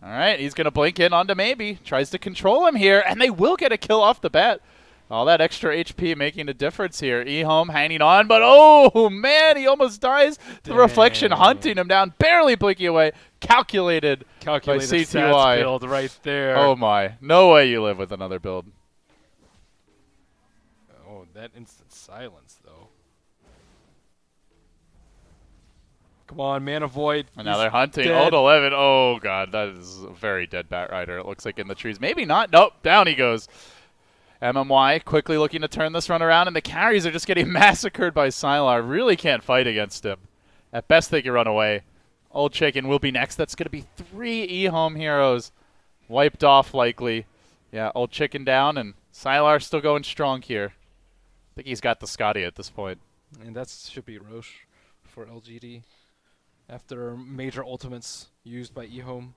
All right, he's going to blink in onto maybe. Tries to control him here, and they will get a kill off the bat. All that extra HP making a difference here. EHOME hanging on, but oh, man, he almost dies. The reflection hunting him down, barely blinking away. Calculated by CTY. Stats build right there. Oh, my. No way you live with another build. Oh, that instant silence, though. Come on, Mana Void. And now they're hunting. Dead. Old 11. Oh, God. That is a very dead Bat Rider. It looks like in the trees. Maybe not. Nope. Down he goes. MMY quickly looking to turn this run around, and the carries are just getting massacred by Sylar. Really can't fight against him. At best, they can run away. Old Chicken will be next. That's going to be 3 EHOME heroes wiped off, likely. Yeah, Old Chicken down, and Sylar still going strong here. I think he's got the Scotty at this point. And that should be Roche for LGD. After major ultimates used by EHOME.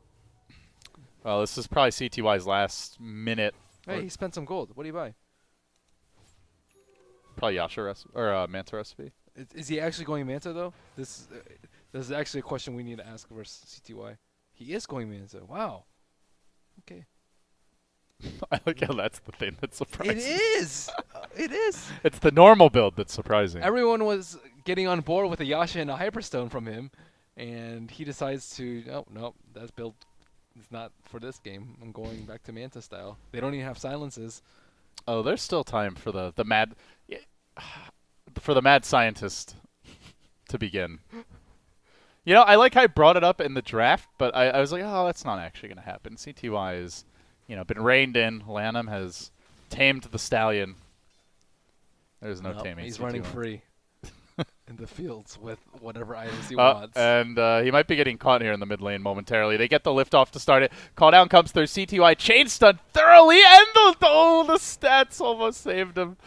Well, this is probably CTY's last minute. Hey, he spent some gold. What do you buy? Probably Yasha or Manta recipe. Is he actually going Manta, though? This is actually a question we need to ask versus CTY. He is going Manta. Wow. Okay. I like how that's the thing that's surprising. It is. It is. It's the normal build that's surprising. Everyone was getting on board with a Yasha and a Hyperstone from him, and he decides to, oh, no, that build is not for this game. I'm going back to Manta style. They don't even have silences. Oh, there's still time for the mad for the mad scientist to begin. You know, I like how I brought it up in the draft, but I was like, oh, that's not actually going to happen. CTY is, you know, been reined in. Lanham has tamed the stallion. There's no taming. He's CTY. running free in the fields with whatever items he wants. And he might be getting caught here in the mid lane momentarily. They get the lift off to start it. Call down comes through. CTY chain stun thoroughly, and the stats almost saved him.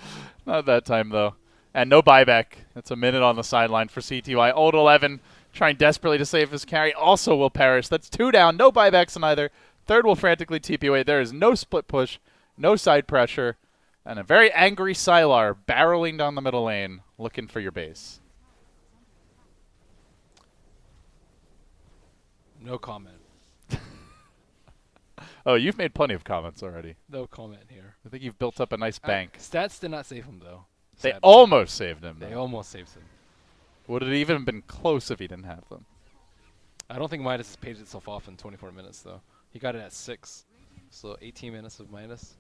Not that time, though. And no buyback. It's a minute on the sideline for CTY. Old 11 trying desperately to save his carry. Also will perish. That's 2 down. No buybacks on either. Third will frantically TP away. There is no split push, no side pressure, and a very angry Sylar barreling down the middle lane looking for your base. No comment. Oh, you've made plenty of comments already. No comment here. I think you've built up a nice bank. Stats did not save him, though. They Sadly. almost saved him. They almost saved him. Would it even have been close if he didn't have them? I don't think Midas has paged itself off in 24 minutes, though. He got it at 6. So 18 minutes of Midas.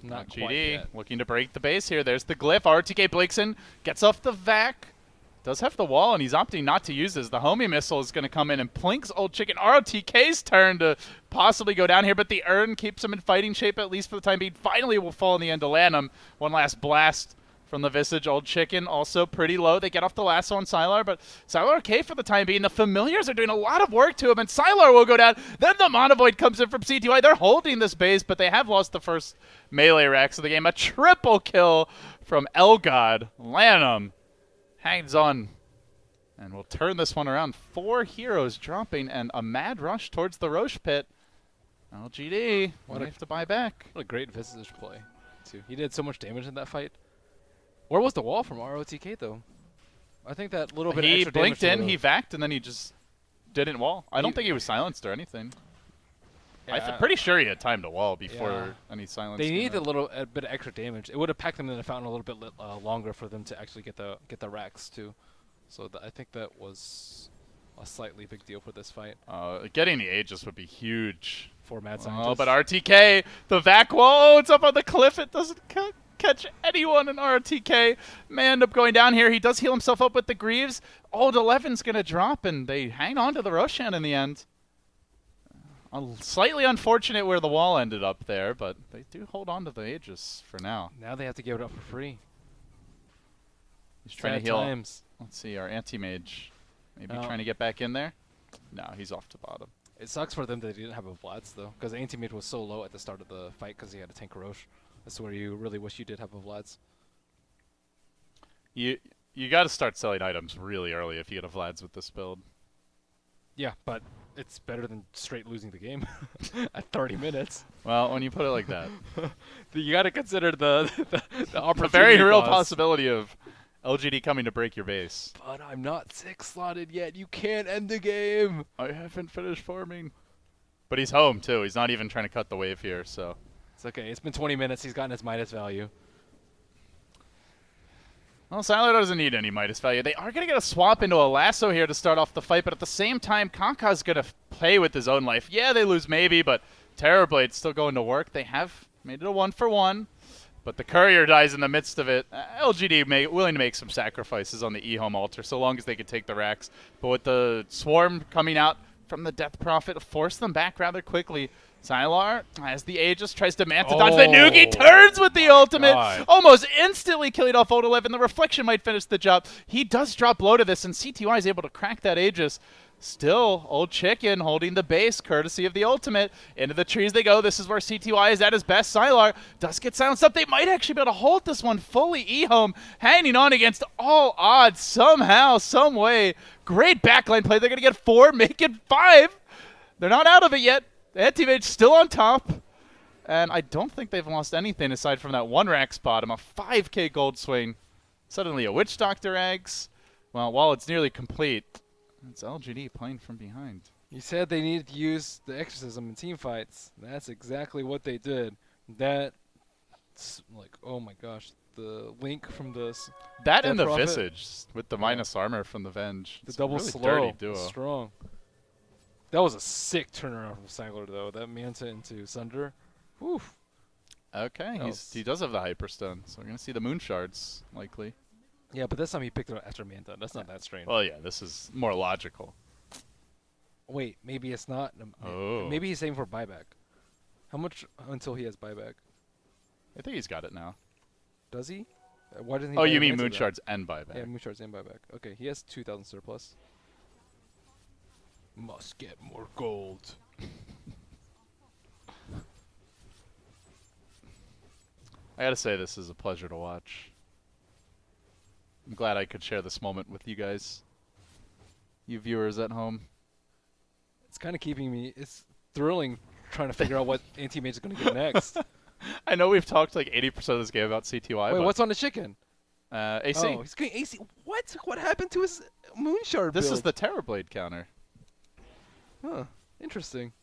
Not quite GD yet. looking to break the base here. There's the glyph. RTK Blixen gets off the vac. Does have the wall, and he's opting not to use this. The homie missile is going to come in and plinks Old Chicken. ROTK's turn to possibly go down here, but the urn keeps him in fighting shape, at least for the time being. Finally will fall in the end to Lanham. One last blast from the Visage. Old Chicken also pretty low. They get off the lasso on Sylar, but Sylar okay for the time being. The Familiars are doing a lot of work to him, and Sylar will go down. Then the Monovoid comes in from CTY. They're holding this base, but they have lost the first melee racks of the game. A triple kill from Elgod. Lanham hangs on and we'll turn this one around. 4 heroes dropping and a mad rush towards the Roche pit. LGD, what have to buy back? What a great Visage play, too. He did so much damage in that fight. Where was the wall from ROTK, though? I think that little bit of He extra blinked damage in, he vacked, and then he just didn't wall. I don't think he was silenced or anything. Yeah, I'm pretty sure he had time to wall before yeah. any silence. They came needed out. a bit of extra damage. It would have packed them in the fountain a little bit longer for them to actually get the racks too. So I think that was a slightly big deal for this fight. Getting the Aegis would be huge. For Mad Scientist. Oh, but RTK, the vac wall, it's up on the cliff. It doesn't catch anyone in RTK. May end up going down here. He does heal himself up with the Greaves. Old 11's going to drop, and they hang on to the Roshan in the end. Slightly unfortunate where the wall ended up there, but they do hold on to the Aegis for now. Now they have to give it up for free. He's trying to Sad heal. times. Let's see, our anti-mage maybe No. trying to get back in there. No, he's off to bottom. It sucks for them that they didn't have a Vlad's, though, because the anti-mage was so low at the start of the fight because he had a tank Roche. That's where you really wish you did have a Vlad's. You got to start selling items really early if you get a Vlad's with this build. Yeah, but it's better than straight losing the game at 30 minutes. Well, when you put it like that. You got to consider the opportunity. A very real cost. possibility of LGD coming to break your base. But I'm not 6 slotted yet. You can't end the game. I haven't finished farming. But he's home, too. He's not even trying to cut the wave here, so. It's okay. It's been 20 minutes. He's gotten his Midas value. Well, Sylar doesn't need any Midas value. They are going to get a swap into a lasso here to start off the fight, but at the same time, Kanka's going to play with his own life. Yeah, they lose maybe, but Terrorblade's still going to work. They have made it a 1-for-1, but the Courier dies in the midst of it. LGD willing to make some sacrifices on the EHOME altar, so long as they could take the racks. But with the Swarm coming out from the Death Prophet, force them back rather quickly. Sylar, as the Aegis, tries to Manta dodge. The Noogie turns with the ultimate, almost instantly killing off Old 11. The Reflection might finish the job. He does drop low to this, and CTY is able to crack that Aegis. Still, Old Chicken holding the base, courtesy of the ultimate. Into the trees they go. This is where CTY is at his best. Sylar does get silenced up. They might actually be able to hold this one fully. EHOME hanging on against all odds somehow, some way. Great backline play. They're going to get 4, make it 5. They're not out of it yet. The anti-mage still on top, and I don't think they've lost anything aside from that 1 rack spot. A 5k gold swing. Suddenly a Witch Doctor eggs. Well, while it's nearly complete, it's LGD playing from behind. You said they needed to use the exorcism in team fights. That's exactly what they did. Like, oh my gosh, the link from That Death and the Prophet. Visage with the Yeah. minus armor from the Venge. The It's a double really slow, dirty was duo. strong. That was a sick turnaround from Sangler though. That Manta into Sunder. Whew. Okay, he does have the Hyperstone, so we're gonna see the Moon Shards likely. Yeah, but this time he picked it up after Manta. That's not that strange. Well, yeah, this is more logical. Wait, maybe it's not. Oh. Maybe he's saving for buyback. How much until he has buyback? I think he's got it now. Does he? Why doesn't he? Oh, buy you the mean Manta Moon then? Shards and buyback? Yeah, Moon Shards and buyback. Okay, he has 2,000 surplus. Must get more gold. I gotta say, this is a pleasure to watch. I'm glad I could share this moment with you guys, you viewers at home. It's kind of keeping me. It's thrilling trying to figure out what anti-mage is going to get next. I know we've talked like 80% of this game about CTY. Wait, but what's on the chicken? AC. Oh, he's going AC. What? What happened to his Moonshard This build? is the Terrorblade counter. Huh. Interesting.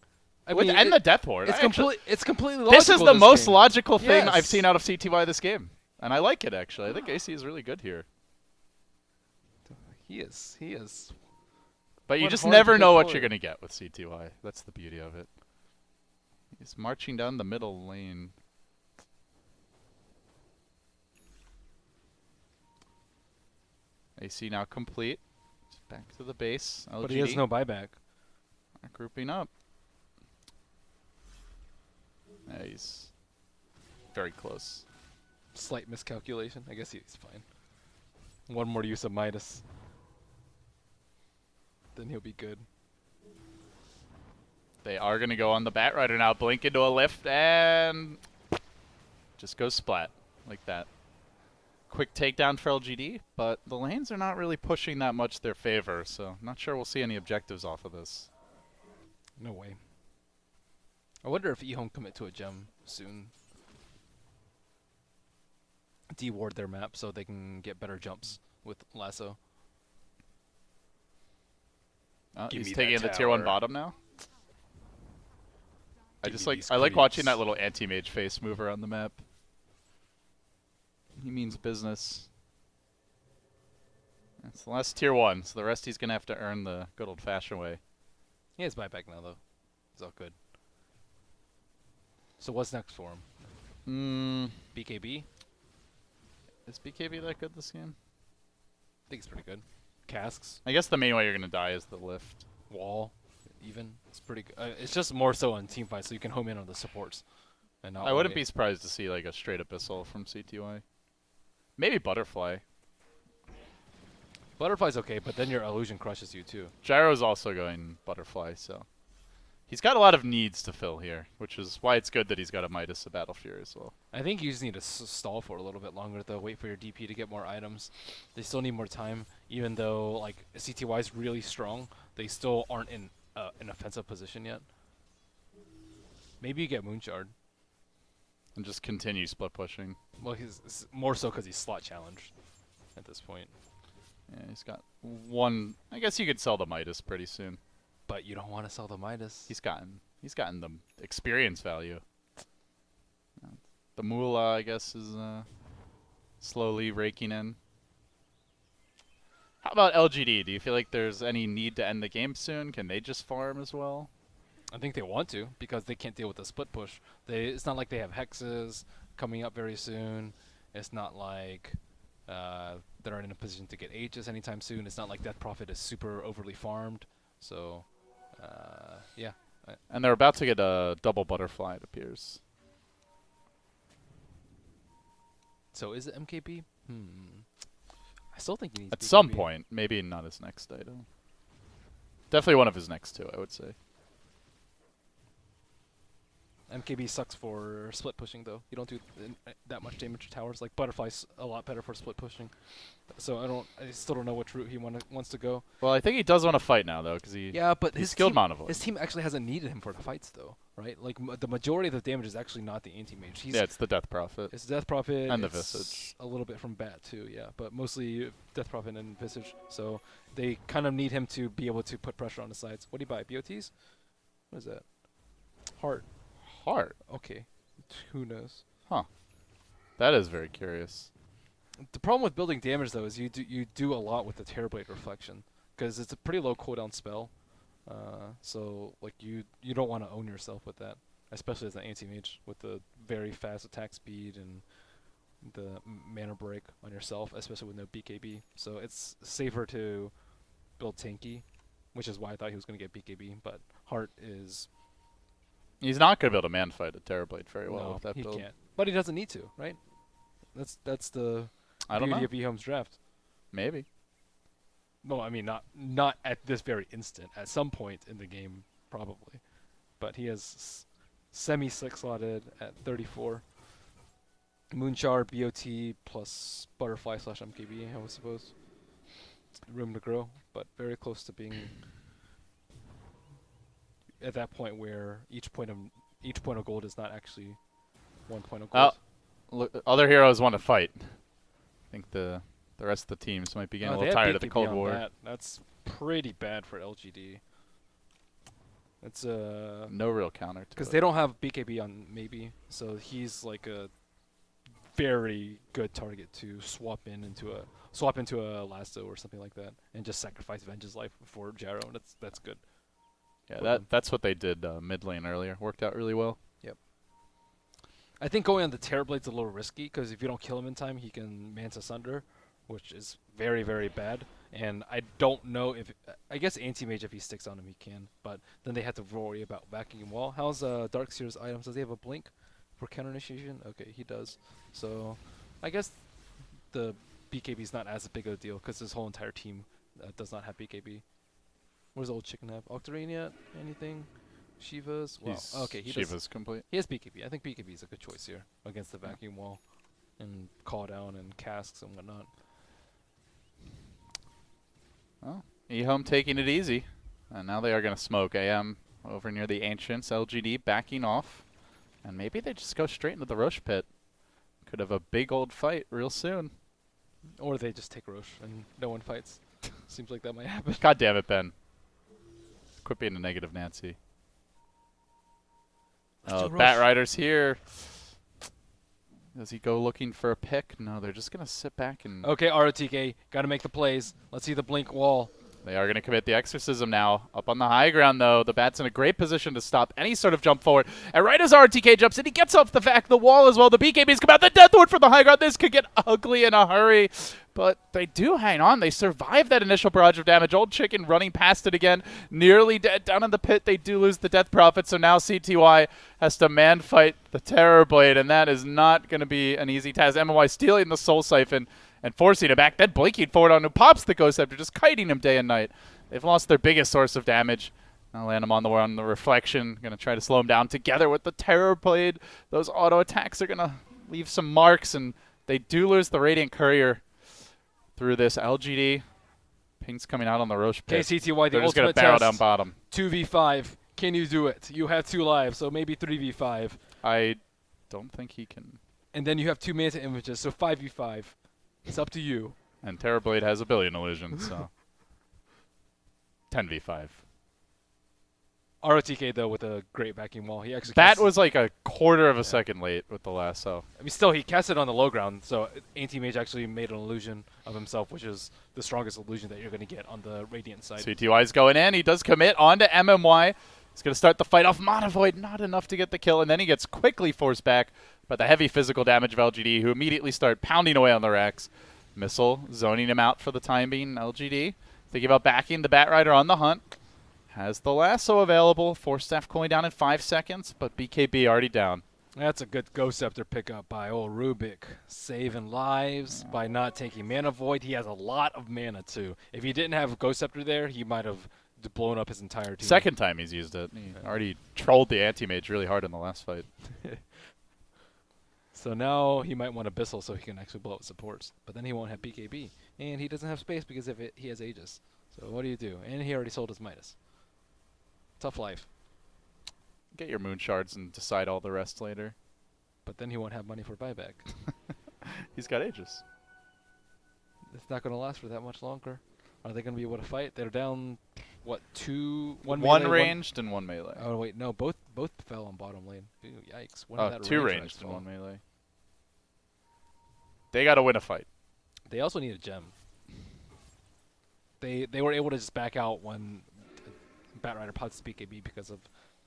And the Death Ward. It's It's completely logical. This is the most game. logical thing I've Yes. seen out of CTY this game. And I like it, actually. I think AC is really good here. He is. He is. But you One just hard never to know what deploy. you're going to get with CTY. That's the beauty of it. He's marching down the middle lane. AC now complete. Just back to the base. LGD. But he has no buyback. Grouping up. Yeah, he's very close. Slight miscalculation. I guess he's fine. One more use of Midas. Then he'll be good. They are going to go on the Batrider now. Blink into a lift and just go splat like that. Quick takedown for LGD, but the lanes are not really pushing that much their favor, so not sure we'll see any objectives off of this. No way. I wonder if EHOME commit to a gem soon. De-ward their map so they can get better jumps with Lasso. Give He's me taking that the tier 1 tower. bottom now. Give me these I like watching creeps. that little anti-mage face move around the map. He means business. That's the last tier 1, so the rest he's going to have to earn the good old-fashioned way. He has buyback now though. It's all good. So what's next for him? BKB? Is BKB that good this game? I think it's pretty good. Casks, I guess the main way you're going to die is the lift. wall, even. It's pretty good. It's just more so on team fights so you can home in on the supports. And not I wouldn't wait. be surprised to see like a straight abyssal from CTY. Maybe butterfly. Butterfly's okay, but then your illusion crushes you too. Gyro's also going butterfly, so he's got a lot of needs to fill here, which is why it's good that he's got a Midas, a Battle Fury as well. I think you just need to stall for a little bit longer though. Wait for your DP to get more items. They still need more time, even though like CTY is really strong. They still aren't in an offensive position yet. Maybe you get Moonshard. And just continue split pushing. Well, he's more so because he's slot challenged at this point. Yeah, he's got one. I guess you could sell the Midas pretty soon. But you don't want to sell the Midas. He's gotten the experience value. The Moolah, I guess, is slowly raking in. How about LGD? Do you feel like there's any need to end the game soon? Can they just farm as well? I think they want to because they can't deal with the split push. It's not like they have hexes coming up very soon. It's not like they're in a position to get H's anytime soon. It's not like Death Prophet is super overly farmed. So, yeah. And they're about to get a double butterfly, it appears. So is it MKB? I still think he needs At some BKB. point, maybe not his next item. Definitely one of his next two, I would say. MKB sucks for split pushing though. You don't do that much damage to towers. Like Butterfly's a lot better for split pushing. So I still don't know which route he wants to go. Well, I think he does want to fight now though, because Yeah, but he's his skilled team, Monovoid. his team actually hasn't needed him for the fights though, right? Like the majority of the damage is actually not the anti-mage. Yeah, it's the Death Prophet. It's Death Prophet And the it's Visage. a little bit from Bat too, yeah, but mostly Death Prophet and Visage. So they kind of need him to be able to put pressure on the sides. What do you buy? BOTs? What is that? Heart. Heart. Okay. Who knows? That is very curious. The problem with building damage though is you do a lot with the Terrorblade Reflection because it's a pretty low cooldown spell. So like you don't want to own yourself with that, especially as an anti-mage with the very fast attack speed and the mana break on yourself, especially with no BKB. So it's safer to build tanky, which is why I thought he was going to get BKB. But Heart is He's not going to be able to man fight a Terrorblade very well no, with that he build. can't. But he doesn't need to, right? That's the I don't know. beauty of EHOME's draft. Maybe. No, I mean not at this very instant. At some point in the game, probably. But he has semi-six slotted at 34. Moonchar, BOT plus Butterfly / MKB, I would suppose. Room to grow, but very close to being at that point where each point of gold is not actually 1 point of gold. Look, other heroes want to fight. I think the rest of the teams might be getting a They little have tired of the BKB Cold on War. that. That's pretty bad for LGD. It's No real counter to because it. they don't have BKB on maybe, so he's like a very good target to swap into a lasso or something like that, and just sacrifice Venge's life for Jarrow. That's good. Yeah, that's what they did mid lane earlier. Worked out really well. I think going on the Terrorblade's a little risky because if you don't kill him in time, he can Manta Sunder, which is very, very bad. And I don't know if I guess Anti-Mage if he sticks on him he can, but then they have to worry about backing him wall. How's Darkseer's items? Does he have a blink for counter initiation? Okay, he does. So I guess the BKB is not as big of a deal because his whole entire team does not have BKB. What does Old Chicken have? Octarine yet? Anything? Shiva's? Well, okay, Shiva's complete. he has BKB. I think BKB is a good choice here against the vacuum wall and call down and casks and whatnot. Well, EHOME taking it easy. And now they are going to smoke AM over near the Ancients. LGD backing off. And maybe they just go straight into the Roche pit. Could have a big old fight real soon. Or they just take Roche and no one fights. Seems like that might happen. God damn it, Ben. Quit being a negative Nancy. Oh, Bat Rider's here. Does he go looking for a pick? No, they're just going to sit back and... Okay, ROTK, got to make the plays. Let's see the blink wall. They are going to commit the Exorcism now. Up on the high ground, though, the Bat's in a great position to stop any sort of jump forward. And right as RTK jumps in, he gets off the back the wall as well. The BKBs come out. The Death Ward from the high ground. This could get ugly in a hurry. But they do hang on. They survive that initial barrage of damage. Old Chicken running past it again. Nearly dead down in the pit. They do lose the Death Prophet. So now CTY has to man fight the Terrorblade. And that is not going to be an easy task. MY stealing the Soul Siphon and forcing it back, then blinking forward on who pops the Ghost Scepter, just kiting him day and night. They've lost their biggest source of damage. Now land him on the reflection. Going to try to slow him down together with the Terrorblade. Those auto attacks are going to leave some marks, and they do lose the Radiant Courier through this. LGD. Ping's coming out on the Roche pit. KCTY, the They're just going to ultimate barrel test. down bottom. 2v5. Can you do it? You have 2 lives, so maybe 3v5. I don't think he can. And then you have 2 Manta images, so 5v5. It's up to you. And Terrorblade has a billion illusions, so 10v5. ROTK though with a great backing wall. He actually That was like a quarter of a second late with the lasso. I mean, still he cast it on the low ground, so Anti-Mage actually made an illusion of himself, which is the strongest illusion that you're going to get on the Radiant side. CTY's going in. He does commit onto MMY. He's going to start the fight off. Monovoid, not enough to get the kill, and then he gets quickly forced back by the heavy physical damage of LGD, who immediately start pounding away on the racks. Missile zoning him out for the time being. LGD thinking about backing the Bat Rider on the hunt. Has the lasso available. Force staff cooling down in 5 seconds, but BKB already down. That's a good Ghost Scepter pickup by old Rubik. Saving lives by not taking Mana Void. He has a lot of mana too. If he didn't have Ghost Scepter there, he might have blown up his entire team. Second time he's used it. He already trolled the anti-mage really hard in the last fight. So now he might want Abyssal so he can actually blow up supports. But then he won't have BKB. And he doesn't have space because he has Aegis. So what do you do? And he already sold his Midas. Tough life. Get your moon shards and decide all the rest later. But then he won't have money for buyback. He's got Aegis. It's not going to last for that much longer. Are they going to be able to fight? They're down, what, One melee, ranged and one melee. Oh, wait, no, both fell on bottom lane. Ooh, yikes. One Oh, of that two range ranged fell. and one melee. They got to win a fight. They also need a gem. They were able to just back out when Batrider pops BKB because of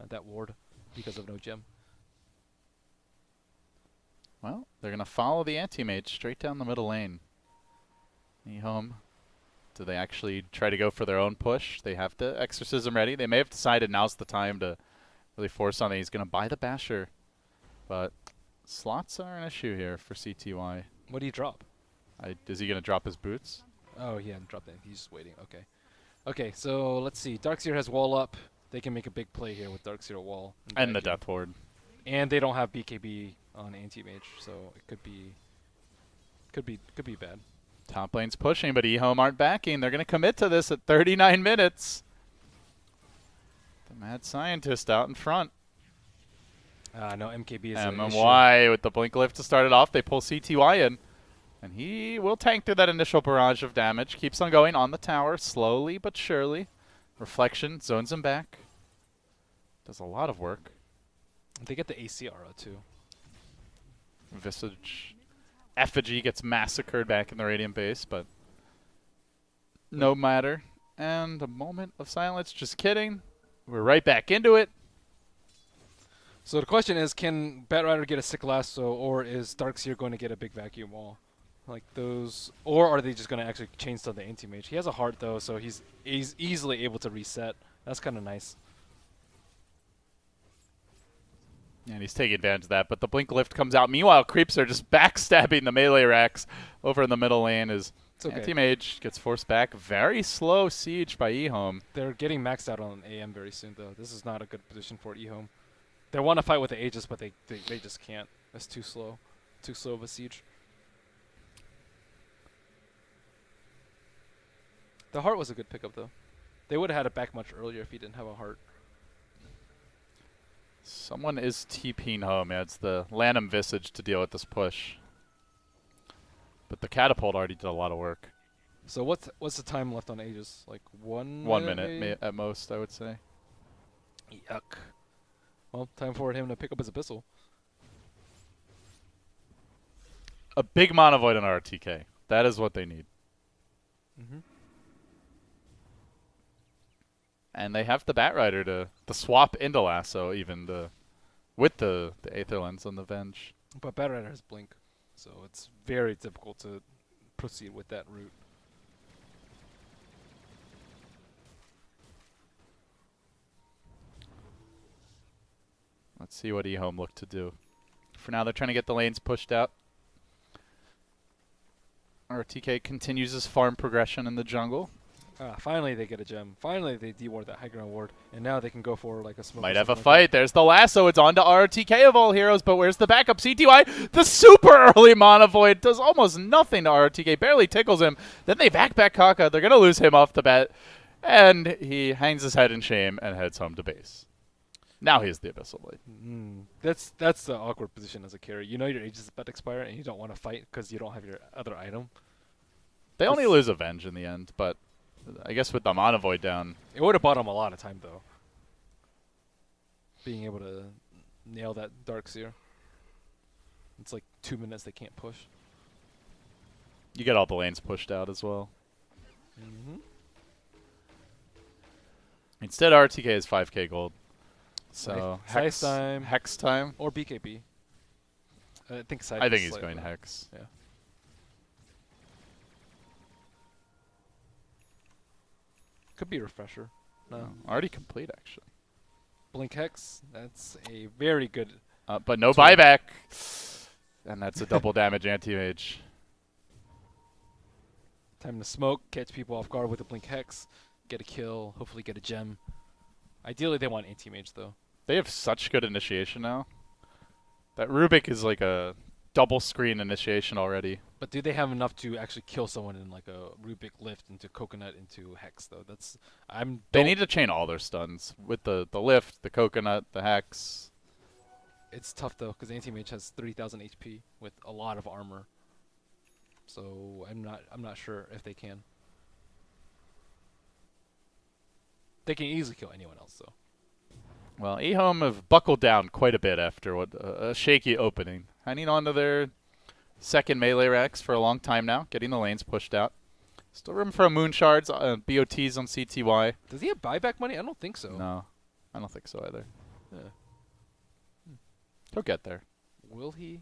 that ward, because of no gem. Well, they're going to follow the anti-mage straight down the middle lane. EHOME. Do they actually try to go for their own push? They have the Exorcism ready. They may have decided now's the time to really force something. He's going to buy the Basher. But slots are an issue here for CTY. What do you drop? Is he going to drop his boots? Oh, he hadn't dropped anything. He's just waiting. Okay. Okay, so let's see. Darkseer has wall up. They can make a big play here with Darkseer wall. And the Death Ward. And they don't have BKB on anti-mage, so it could be bad. Top lane's pushing, but EHOME aren't backing. They're going to commit to this at 39 minutes. The mad scientist out in front. No, MKB is an issue. MMY with the blink lift to start it off. They pull CTY in. And he will tank through that initial barrage of damage. Keeps on going on the tower, slowly but surely. Reflection zones him back. Does a lot of work. They get the AC aura, too. Visage. Effigy gets massacred back in the Radiant base, but no matter. And a moment of silence. Just kidding. We're right back into it. So the question is, can Batrider get a sick lasso, or is Darkseer going to get a big vacuum wall? Like those, or are they just going to actually chain stun the anti-mage? He has a heart though, so he's easily able to reset. That's kind of nice. And he's taking advantage of that, but the blink lift comes out. Meanwhile, creeps are just backstabbing the melee racks over in the middle lane as Okay. anti-mage gets forced back. Very slow siege by EHOME. They're getting maxed out on AM very soon though. This is not a good position for EHOME. They want to fight with the Aegis, but they just can't. It's too slow. Too slow of a siege. The heart was a good pickup though. They would have had it back much earlier if he didn't have a heart. Someone is TPing home. Yeah, it's the LAN Visage to deal with this push. But the catapult already did a lot of work. So what's the time left on Aegis? Like 1 minute at most, I would say. Yuck. Well, time for him to pick up his Abyssal. A big Mana Void on RTK. That is what they need. Mm-hmm. And they have the Batrider to swap into Lasso even with the Aether Lens on the Venge. But Batrider has Blink, so it's very difficult to proceed with that route. Let's see what EHOME look to do. For now, they're trying to get the lanes pushed out. RTK continues his farm progression in the jungle. Finally they get a gem. Finally they deward that high ground ward, and now they can go for like a smoke. Might have a fight. There's the lasso. It's on to RTK of all heroes, but where's the backup? CTY, the super early Mana Void, does almost nothing to RTK. Barely tickles him. Then they back Kaka. They're going to lose him off the bat. And he hangs his head in shame and heads home to base. Now he has the Abyssal Blade. That's the awkward position as a carry. You know your age is about to expire, and you don't want to fight because you don't have your other item. They only lose Avenge in the end, but I guess with the Mana Void down. It would have bought him a lot of time, though. Being able to nail that Darkseer. It's like 2 minutes they can't push. You get all the lanes pushed out as well. Mm-hmm. Instead, RTK is 5k gold. So Hex time. Hex time. Or BKB. I think side. I think he's going Hex. Yeah. Could be Refresher. No. Already complete, actually. Blink Hex. That's a very good. But no buyback. And that's a double damage anti-mage. Time to smoke, catch people off guard with a Blink Hex. get a kill, hopefully get a gem. Ideally, they want anti-mage though. They have such good initiation now. That Rubik is like a double screen initiation already. But do they have enough to actually kill someone in like a Rubik lift into coconut into hex though? That's They need to chain all their stuns with the lift, the coconut, the hex. It's tough though because anti-mage has 3,000 HP with a lot of armor. So I'm not sure if they can. They can easily kill anyone else though. Well, EHOME have buckled down quite a bit after what a shaky opening. Hanging on to their second melee racks for a long time now, getting the lanes pushed out. Still room for a moon shards, BOTs on CTY. Does he have buyback money? I don't think so. No, I don't think so either. Yeah. He'll get there. Will he?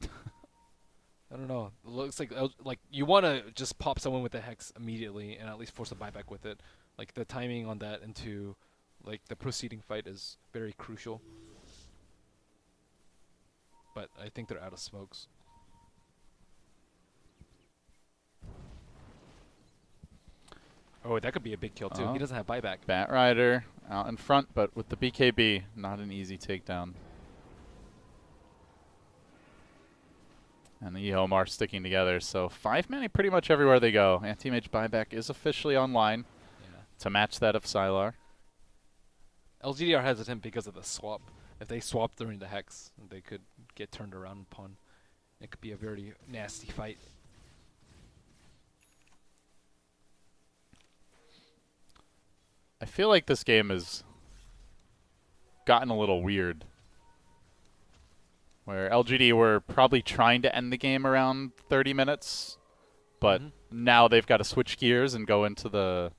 I don't know. It looks like you want to just pop someone with the hex immediately and at least force a buyback with it. Like the timing on that into like the proceeding fight is very crucial. But I think they're out of smokes. Oh, that could be a big kill too. He doesn't have buyback. Bat Rider out in front, but with the BKB, not an easy takedown. And the EHOME are sticking together, so 5-man pretty much everywhere they go. Anti-mage buyback is officially online to match that of Sylar. LGD are hesitant because of the swap. If they swap during the hex, they could get turned around upon. It could be a very nasty fight. I feel like this game has gotten a little weird. Where LGD were probably trying to end the game around 30 minutes, but now they've got to switch gears and go into the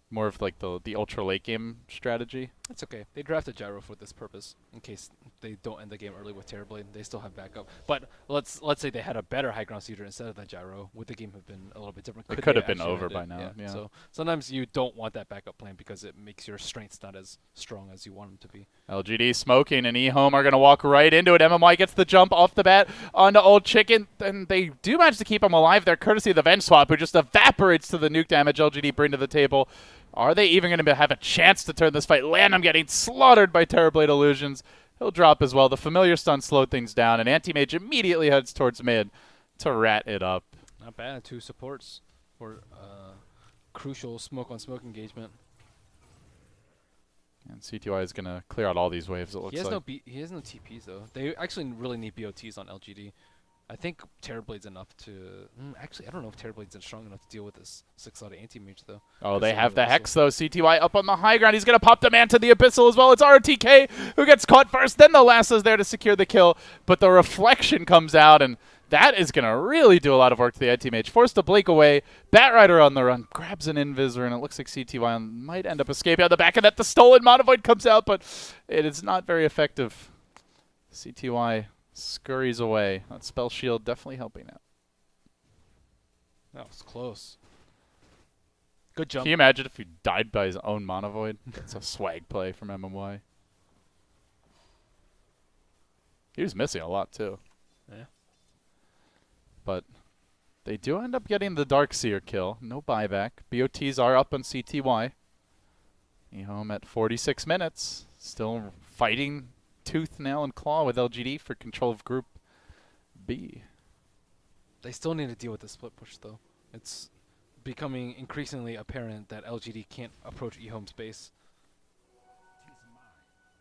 more of like the ultra late game strategy. It's okay. They drafted Gyro for this purpose in case they don't end the game early with Terrorblade. They still have backup. But let's say they had a better high ground seeder instead of that Gyro. Would the game have been a little bit different? It could they have been actually over end by it? now. Yeah. So sometimes you don't want that backup plan because it makes your strengths not as strong as you want them to be. LGD smoking and EHOME are going to walk right into it. MMY gets the jump off the bat onto Old Chicken, and they do manage to keep him alive there courtesy of the Venge Swap, who just evaporates to the nuke damage LGD bring to the table. Are they even going to have a chance to turn this fight? Lanham getting slaughtered by Terrorblade Illusions. He'll drop as well. The familiar stun slowed things down, and Anti-Mage immediately heads towards mid to rat it up. Not bad. 2 supports for crucial smoke-on-smoke engagement. And CTY is going to clear out all these waves, it looks like. He has no TPs, though. They actually really need BOTs on LGD. I think Terrorblade's enough to... actually, I don't know if Terrorblade's strong enough to deal with this 6-out anti-mage, though. Oh, they have the Hex, though. CTY up on the high ground. He's going to pop the man to the Abyssal as well. It's RTK who gets caught first. Then the Lasso's there to secure the kill. But the reflection comes out, and that is going to really do a lot of work to the anti-mage. Forced to blink away. Bat Rider on the run. Grabs an Invisor, and it looks like CTY might end up escaping out the back of that. The stolen Monovoid comes out, but it is not very effective. CTY scurries away. That spell shield definitely helping out. That was close. Good jump. Can you imagine if he died by his own Monovoid? That's a swag play from MMY. He was missing a lot too. Yeah. But they do end up getting the Darkseer kill. No buyback. BOTs are up on CTY. EHOME at 46 minutes. Still fighting tooth, nail, and claw with LGD for control of Group B. They still need to deal with the split push, though. It's becoming increasingly apparent that LGD can't approach EHOME's base.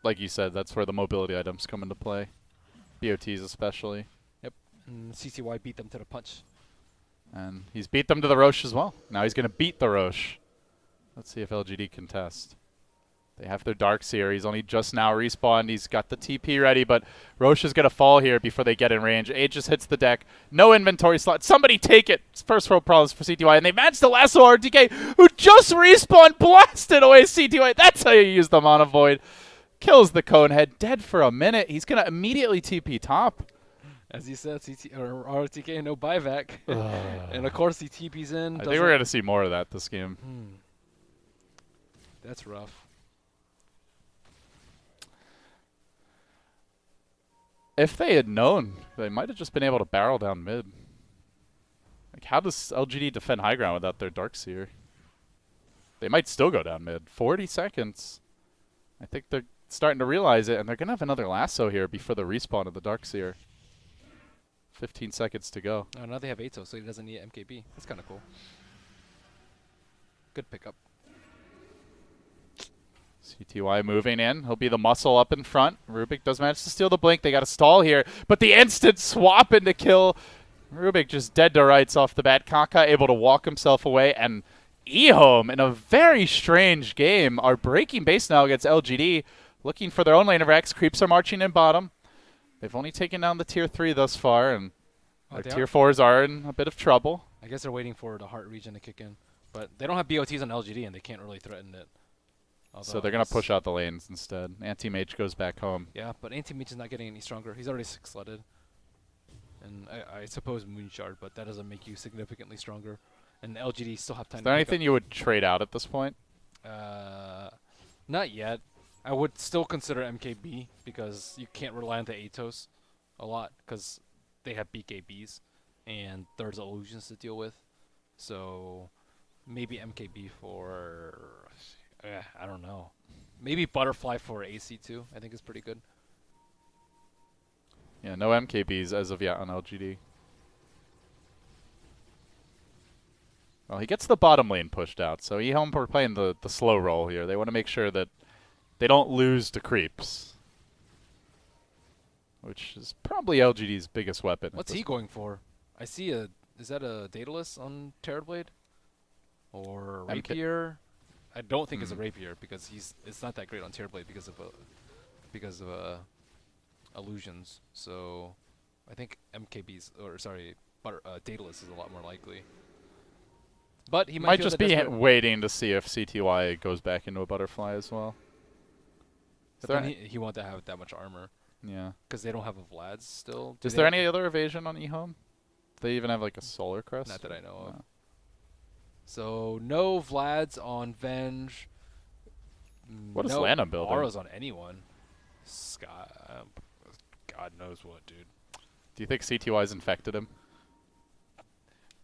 Like you said, that's where the mobility items come into play. BOTs especially. Yep. And CCY beat them to the punch. And he's beat them to the Roche as well. Now he's going to beat the Roche. Let's see if LGD can test. They have their Darkseer. He's only just now respawned. He's got the TP ready, but Roche is going to fall here before they get in range. Aegis hits the deck. No inventory slot. Somebody take it. It's first row problems for CTY, and they managed to lasso RTK, who just respawned, blasted away CTY. That's how you use the Mana Void. Kills the Conehead. Dead for a minute. He's going to immediately TP top. As you said, RTK, no buyback. And of course he TP's in. I think we're going to see more of that this game. That's rough. If they had known, they might have just been able to barrel down mid. Like, how does LGD defend high ground without their Darkseer? They might still go down mid. 40 seconds. I think they're starting to realize it, and they're going to have another lasso here before the respawn of the Darkseer. 15 seconds to go. Oh, now they have Ato, so he doesn't need MKB. That's kind of cool. Good pickup. CTY moving in. He'll be the muscle up in front. Rubik does manage to steal the blink. They got a stall here, but the instant swap into kill. Rubik just dead to rights off the bat. Kaka able to walk himself away, and EHOME in a very strange game are breaking base now against LGD, looking for their own lane of X. Creeps are marching in bottom. They've only taken down the tier 3 thus far, and their tier 4s are in a bit of trouble. I guess they're waiting for the heart region to kick in, but they don't have BOTs on LGD, and they can't really threaten it. So they're going to push out the lanes instead. Anti-Mage goes back home. Yeah, but Anti-Mage is not getting any stronger. He's already 6-sledded. And I suppose Moonshard, but that doesn't make you significantly stronger. And LGD still have time to Is there anything you would trade out at this point? Not yet. I would still consider MKB because you can't rely on the Atos a lot because they have BKBs and there's illusions to deal with. So maybe MKB for... I don't know. Maybe Butterfly for AC2, I think is pretty good. Yeah, no MKBs as of yet on LGD. Well, he gets the bottom lane pushed out, so EHOME are playing the slow roll here. They want to make sure that they don't lose to creeps, which is probably LGD's biggest weapon. What's he going for? I see a... Is that a Daedalus on Terrorblade? Or Rapier? I don't think it's a Rapier because it's not that great on Terrorblade because of illusions. So I think MKB's Daedalus is a lot more likely. But he might just be waiting to see if CTY goes back into a Butterfly as well. But then he won't have that much armor. Yeah. Because they don't have a Vlad's still. Is there any other evasion on EHOME? Do they even have like a Solar Crest? Not that I know of. So no Vlad's on Venge. What is Lana building? Aura's on anyone. Sky, God knows what, dude. Do you think CTY's infected him?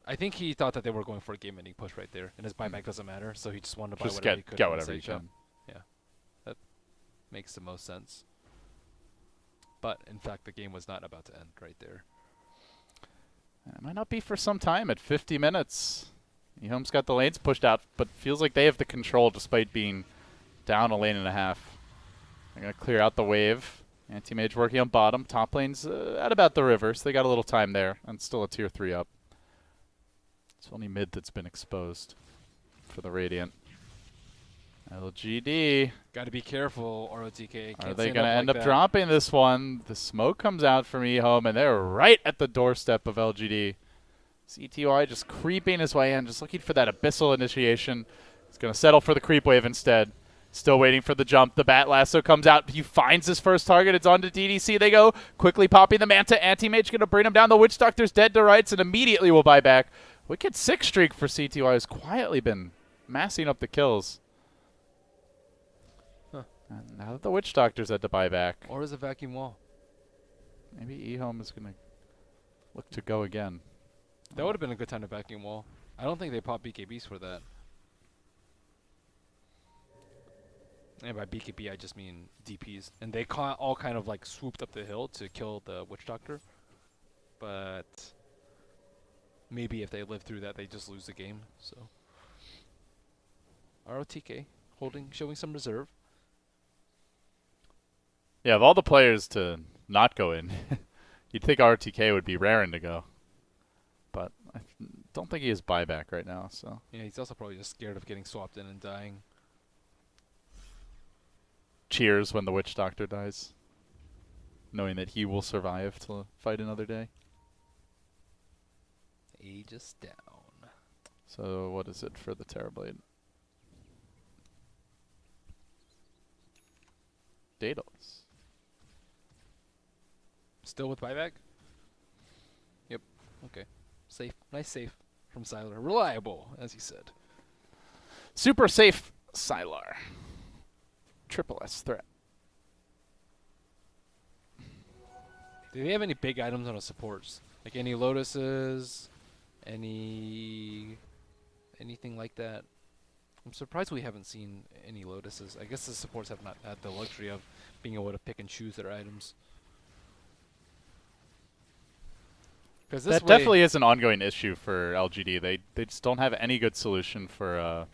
I think he thought that they were going for a game-ending push right there, and his buyback doesn't matter, so he just wanted to buy whatever he could. Get whatever he can. Yeah, that makes the most sense. But in fact, the game was not about to end right there. It might not be for some time at 50 minutes. EHOME's got the lanes pushed out, but feels like they have the control despite being down a lane and a half. They're going to clear out the wave. Anti-Mage working on bottom. Top lane's at about the river, so they got a little time there, and still a tier 3 up. It's only mid that's been exposed for the Radiant. LGD. Got to be careful, ROTK. Are they going to end up dropping this one? The smoke comes out from EHOME, and they're right at the doorstep of LGD. CTY just creeping his way in, just looking for that abyssal initiation. He's going to settle for the creep wave instead. Still waiting for the jump. The Bat Lasso comes out. He finds his first target. It's on to DDC. They go, quickly popping the Manta. Anti-Mage going to bring him down. The Witch Doctor's dead to rights and immediately will buy back. Wicked 6 streak for CTY has quietly been massing up the kills. Huh. And now that the Witch Doctor's had to buy back. Or is a vacuum wall? Maybe EHOME is going to look to go again. That would have been a good time to vacuum wall. I don't think they pop BKBs for that. And by BKB, I just mean DPs. And they all kind of like swooped up the hill to kill the Witch Doctor. But maybe if they live through that, they just lose the game. So ROTK showing some reserve. Yeah, of all the players to not go in, you'd think RTK would be raring to go. But I don't think he has buyback right now. So yeah, he's also probably just scared of getting swapped in and dying. Cheers when the Witch Doctor dies, knowing that he will survive to fight another day. Aegis down. So what is it for the Terrorblade? Daedalus. Still with buyback? Yep. Okay. Safe. Nice safe from Sylar. Reliable, as he said. Super safe Sylar. Triple S threat. Do they have any big items on the supports? Like any Lotuses? Anything like that? I'm surprised we haven't seen any Lotuses. I guess the supports have not had the luxury of being able to pick and choose their items. Because this That way, definitely is an ongoing issue for LGD. They just don't have any good solution for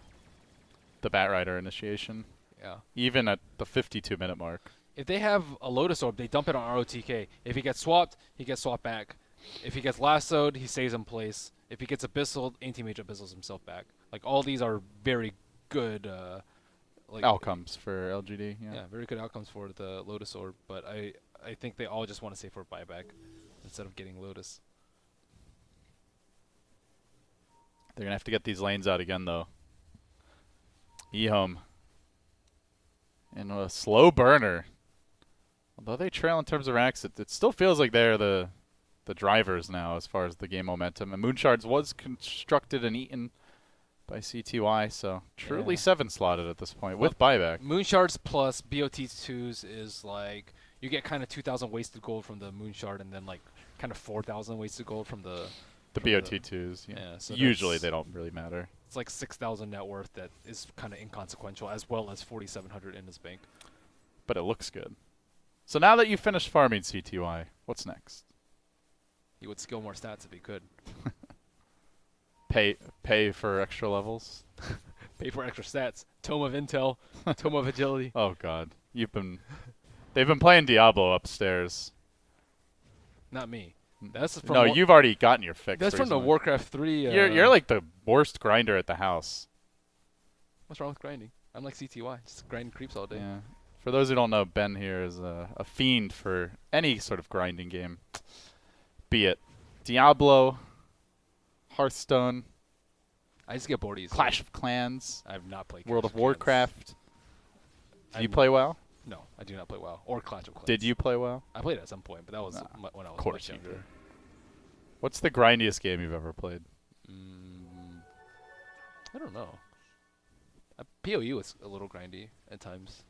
the Batrider initiation, yeah. even at the 52-minute mark. If they have a Lotus Orb, they dump it on ROTK. If he gets swapped, he gets swapped back. If he gets lassoed, he stays in place. If he gets abyssal, anti-mage abyssals himself back. Like all these are very good like Outcomes for LGD. Yeah, Yeah. very good outcomes for the Lotus Orb. But I think they all just want to save for buyback instead of getting Lotus. They're gonna have to get these lanes out again though. EHOME. And a slow burner. Although they trail in terms of ranks, it still feels like they're the drivers now as far as the game momentum. And Moonshards was constructed and eaten by CTY, so truly Yeah. 7-slotted at this point with buyback. Moonshards plus BOT2s is like you get kind of 2,000 wasted gold from the Moonshard and then like kind of 4,000 wasted gold from the BOT2s. Yeah. Yeah, so Usually that's- they don't really matter. It's like 6,000 net worth that is kind of inconsequential, as well as 4,700 in his bank. But it looks good. So now that you've finished farming CTY, what's next? He would skill more stats if he could. Pay for extra levels? Pay for extra stats. Tome of Intel. Tome of Agility. Oh god. They've been playing Diablo upstairs. Not me. That's from No, you've already gotten your fix. That's from the recently. Warcraft 3. You're like the worst grinder at the house. What's wrong with grinding? I'm like CTY. Just grinding creeps all day. Yeah. For those who don't know, Ben here is a fiend for any sort of grinding game. Be it Diablo, Hearthstone, I just get bored easily. Clash of Clans, I've not played World Clash of Clans. Warcraft. Do you I'm- play WoW? No, I do not play WoW or Clash of Clans. Did you play WoW? I played it at some point, but that was Nah, when I was Of course much you younger. did. What's the grindiest game you've ever played? I don't know. PoE was a little grindy at times.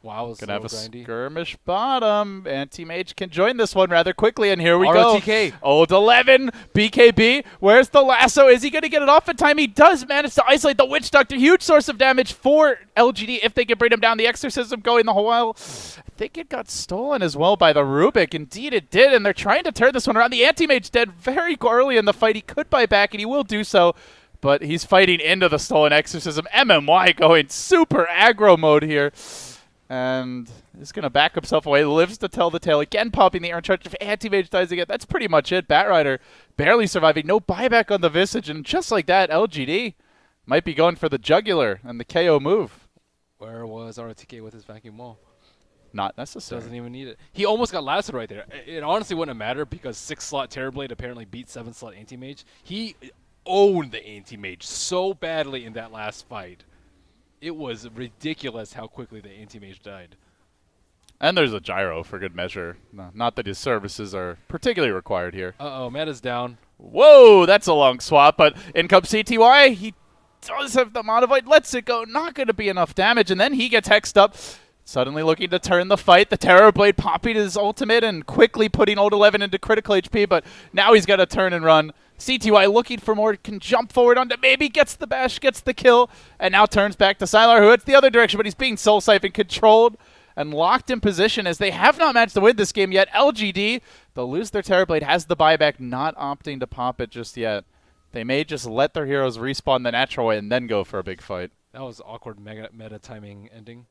WoW was Gonna a have a little grindy. skirmish bottom. Anti-Mage can join this one rather quickly, and here we ROTK. go. Old 11, BKB. Where's the lasso? Is he going to get it off in time? He does manage to isolate the Witch Doctor. Huge source of damage for LGD if they can bring him down. The Exorcism going the whole while. I think it got stolen as well by the Rubik. Indeed it did, and they're trying to turn this one around. The Anti-Mage dead very early in the fight. He could buy back, and he will do so. But he's fighting into the stolen Exorcism. MMY going super aggro mode here. And is going to back himself away. Lives to tell the tale. Again, popping the Iron Charge. If Anti-Mage dies again, that's pretty much it. Batrider barely surviving. No buyback on the Visage. And just like that, LGD might be going for the jugular and the KO move. Where was ROTK with his vacuum wall? Not necessary. Doesn't even need it. He almost got lasted right there. It honestly wouldn't have mattered because 6-slot Terrorblade apparently beat 7-slot Anti-Mage. He owned the Anti-Mage so badly in that last fight. It was ridiculous how quickly the Anti-Mage died. And there's a gyro for good measure. No, not that his services are particularly required here. Uh-oh, meta's down. Whoa, that's a long swap, but in comes CTY. He does have the Modivite, lets it go. Not going to be enough damage, and then he gets hexed up. Suddenly looking to turn the fight. The Terrorblade popping his ultimate and quickly putting Old 11 into critical HP, but now he's got to turn and run. CTY looking for more, can jump forward onto maybe, gets the bash, gets the kill, and now turns back to Sylar, who hits the other direction, but he's being soul siphoned, controlled, and locked in position as they have not managed to win this game yet. LGD, they'll lose their Terrorblade, has the buyback, not opting to pop it just yet. They may just let their heroes respawn the natural way and then go for a big fight. That was awkward meta timing ending.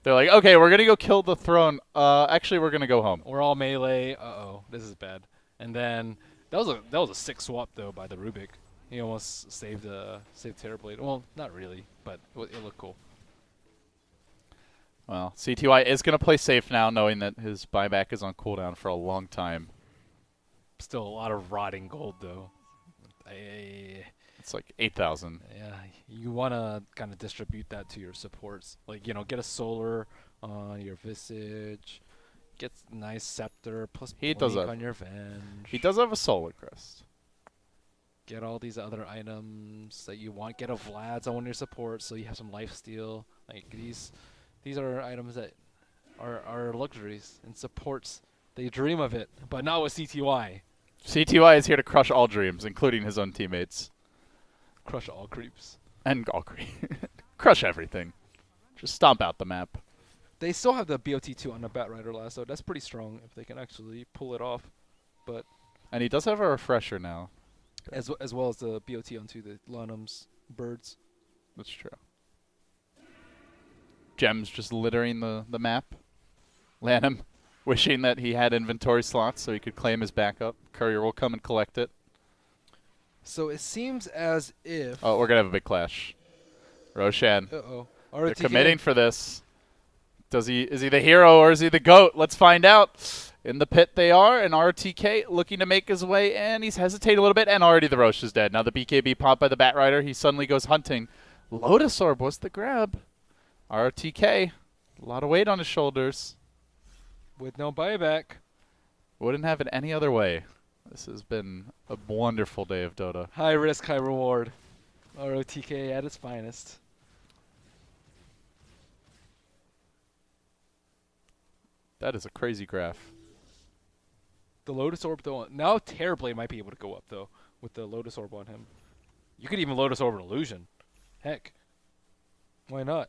They're like, okay, we're going to go kill the throne. Actually, we're going to go home. We're all melee. Uh-oh, this is bad. And then that was a sick swap though by the Rubik. He almost saved Terrorblade. Well, not really, but it looked cool. Well, CTY is going to play safe now, knowing that his buyback is on cooldown for a long time. Still a lot of rotting gold though. It's like 8,000. Yeah, you want to kind of distribute that to your supports. Like, get a solar on your Visage, get nice scepter plus He does Blink have- on your Venge. He does have a Solar Crest. Get all these other items that you want. Get a Vlad's on one of your supports so you have some lifesteal. Like these are items that are luxuries and supports. They dream of it, but not with CTY. CTY is here to crush all dreams, including his own teammates. Crush all creeps. And Galkri. Crush everything. Just stomp out the map. They still have the BOT2 on the Batrider lasso. That's pretty strong if they can actually pull it off. But And he does have a refresher now. as well as the BOT onto the Lanum's birds. That's true. Gems just littering the map. Lanham wishing that he had inventory slots so he could claim his backup. Courier will come and collect it. So it seems as if... Oh, we're going to have a big clash. Roshan. Uh-oh. They're committing for this. Is he the hero or is he the GOAT? Let's find out. In the pit they are, and RTK looking to make his way in. He's hesitating a little bit, and already the Roche is dead. Now the BKB popped by the Batrider. He suddenly goes hunting. Lotus Orb was the grab. RTK, a lot of weight on his shoulders. With no buyback. Wouldn't have it any other way. This has been a wonderful day of Dota. High risk, high reward. ROTK at its finest. That is a crazy graph. The Lotus Orb, though, now Terrorblade might be able to go up, though, with the Lotus Orb on him. You could even Lotus Orb an Illusion. Heck. Why not?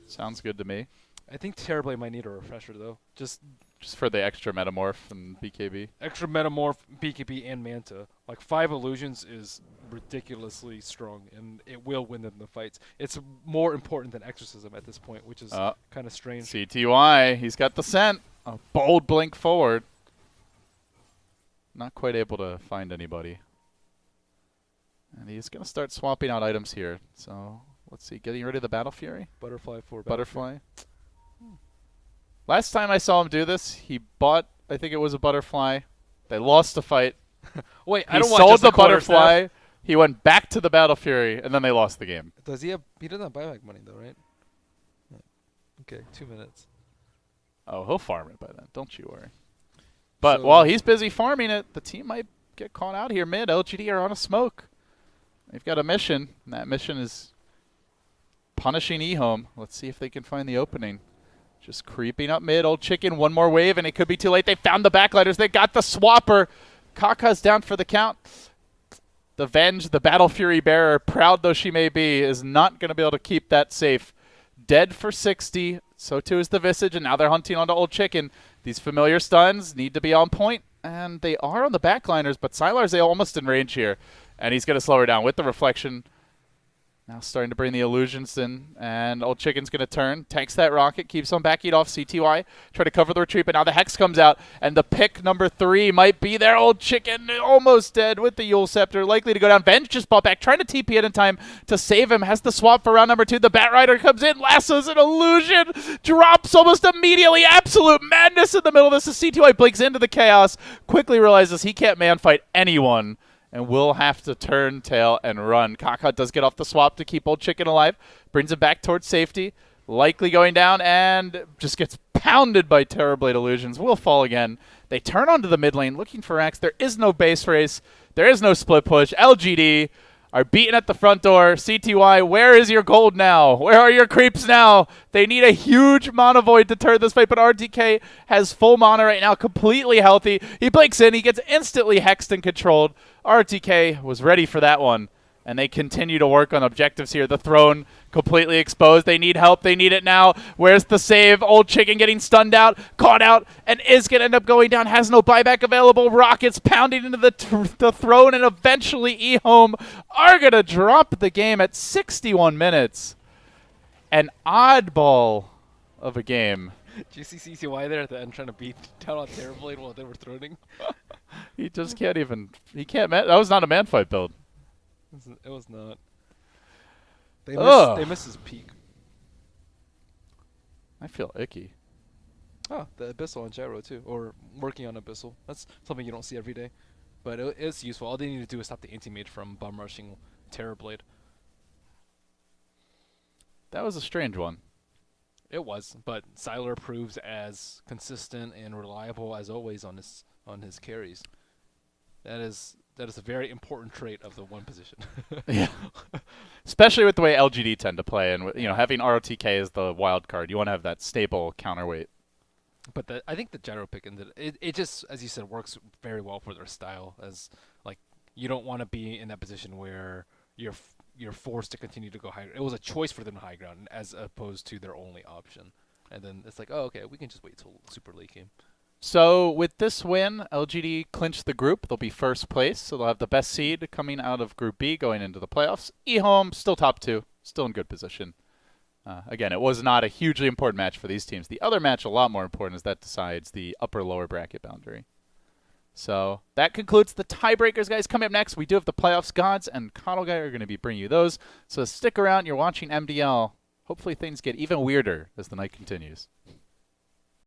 Sounds good to me. I think Terrorblade might need a refresher, though. Just for the extra Metamorph and BKB. extra Metamorph, BKB, and Manta. Like, 5 Illusions is ridiculously strong, and it will win them the fights. It's more important than Exorcism at this point, which is kind of strange. CTY, he's got the scent. A bold blink forward. Not quite able to find anybody. And he's going to start swapping out items here. So, let's see. Getting rid of the Battle Fury? Butterfly for Butterfly. Last time I saw him do this, he bought, I think it was a Butterfly. They lost the fight. Wait, I He don't want sold just the a quarterstaff. Butterfly. He went back to the Battle Fury, and then they lost the game. Does he have... He doesn't have buyback money, though, right? No. Okay, 2 minutes. Oh, he'll farm it by then. Don't you worry. But So- while he's busy farming it, the team might get caught out here mid. LGD are on a smoke. They've got a mission, and that mission is punishing EHOME. Let's see if they can find the opening. Just creeping up mid. Old Chicken, one more wave, and it could be too late. They found the backlighters. They got the swapper. Kaka's down for the count. The Venge, the Battle Fury bearer, proud though she may be, is not going to be able to keep that safe. Dead for 60. So too is the Visage, and now they're hunting onto Old Chicken. These familiar stuns need to be on point, and they are on the backliners, but Sylar's almost in range here, and he's going to slow her down with the reflection. Now starting to bring the illusions in, and Old Chicken's going to turn, takes that rocket, keeps on backing off CTY, try to cover the retreat, but now the Hex comes out, and the pick number 3 might be there. Old Chicken almost dead with the Yule Scepter, likely to go down. Venge just bought back, trying to TP it in time to save him, has the swap for round number 2. The Batrider comes in, lassos an illusion, drops almost immediately. Absolute madness in the middle of this as CTY blinks into the chaos, quickly realizes he can't man fight anyone, and will have to turn tail and run. Kaka does get off the swap to keep Old Chicken alive. Brings him back towards safety. Likely going down and just gets pounded by Terrorblade Illusions. Will fall again. They turn onto the mid lane looking for Axe. There is no base race. There is no split push. LGD are beaten at the front door. CTY, where is your gold now? Where are your creeps now? They need a huge mana void to turn this fight, but RTK has full mana right now, completely healthy. He blinks in. He gets instantly hexed and controlled. RTK was ready for that one, and they continue to work on objectives here. The throne completely exposed. They need help. They need it now. Where's the save? Old Chicken getting stunned out, caught out, and is going to end up going down. Has no buyback available. Rockets pounding into the throne, and eventually EHOME are going to drop the game at 61 minutes. An oddball of a game. Do you see CCY there at the end trying to beat down on Terrorblade while they were throning? He just can't even... He can't... That was not a man fight build. It was not. Ugh. They missed his peak. I feel icky. Oh, the Abyssal on Gyro too, or working on Abyssal. That's something you don't see every day, but it's useful. All they need to do is stop the anti-mage from bum rushing Terrorblade. That was a strange one. It was, but Sylar proves as consistent and reliable as always on his carries. That is a very important trait of the one position. Yeah. Especially with the way LGD tend to play, and having ROTK as the wild card, you want to have that stable counterweight. But I think the gyro pick and it just, as you said, works very well for their style. As like you don't want to be in that position where you're forced to continue to go high. It was a choice for them to high ground as opposed to their only option. And then it's like, oh, okay, we can just wait till Super League game. So with this win, LGD clinched the group. They'll be first place, so they'll have the best seed coming out of Group B going into the playoffs. EHOME still top 2, still in good position. Again, it was not a hugely important match for these teams. The other match, a lot more important, is that decides the upper-lower bracket boundary. So that concludes the tiebreakers, guys. Coming up next, we do have the playoffs. Gods and Coddle Guy are going to be bringing you those. So stick around. You're watching MDL. Hopefully things get even weirder as the night continues.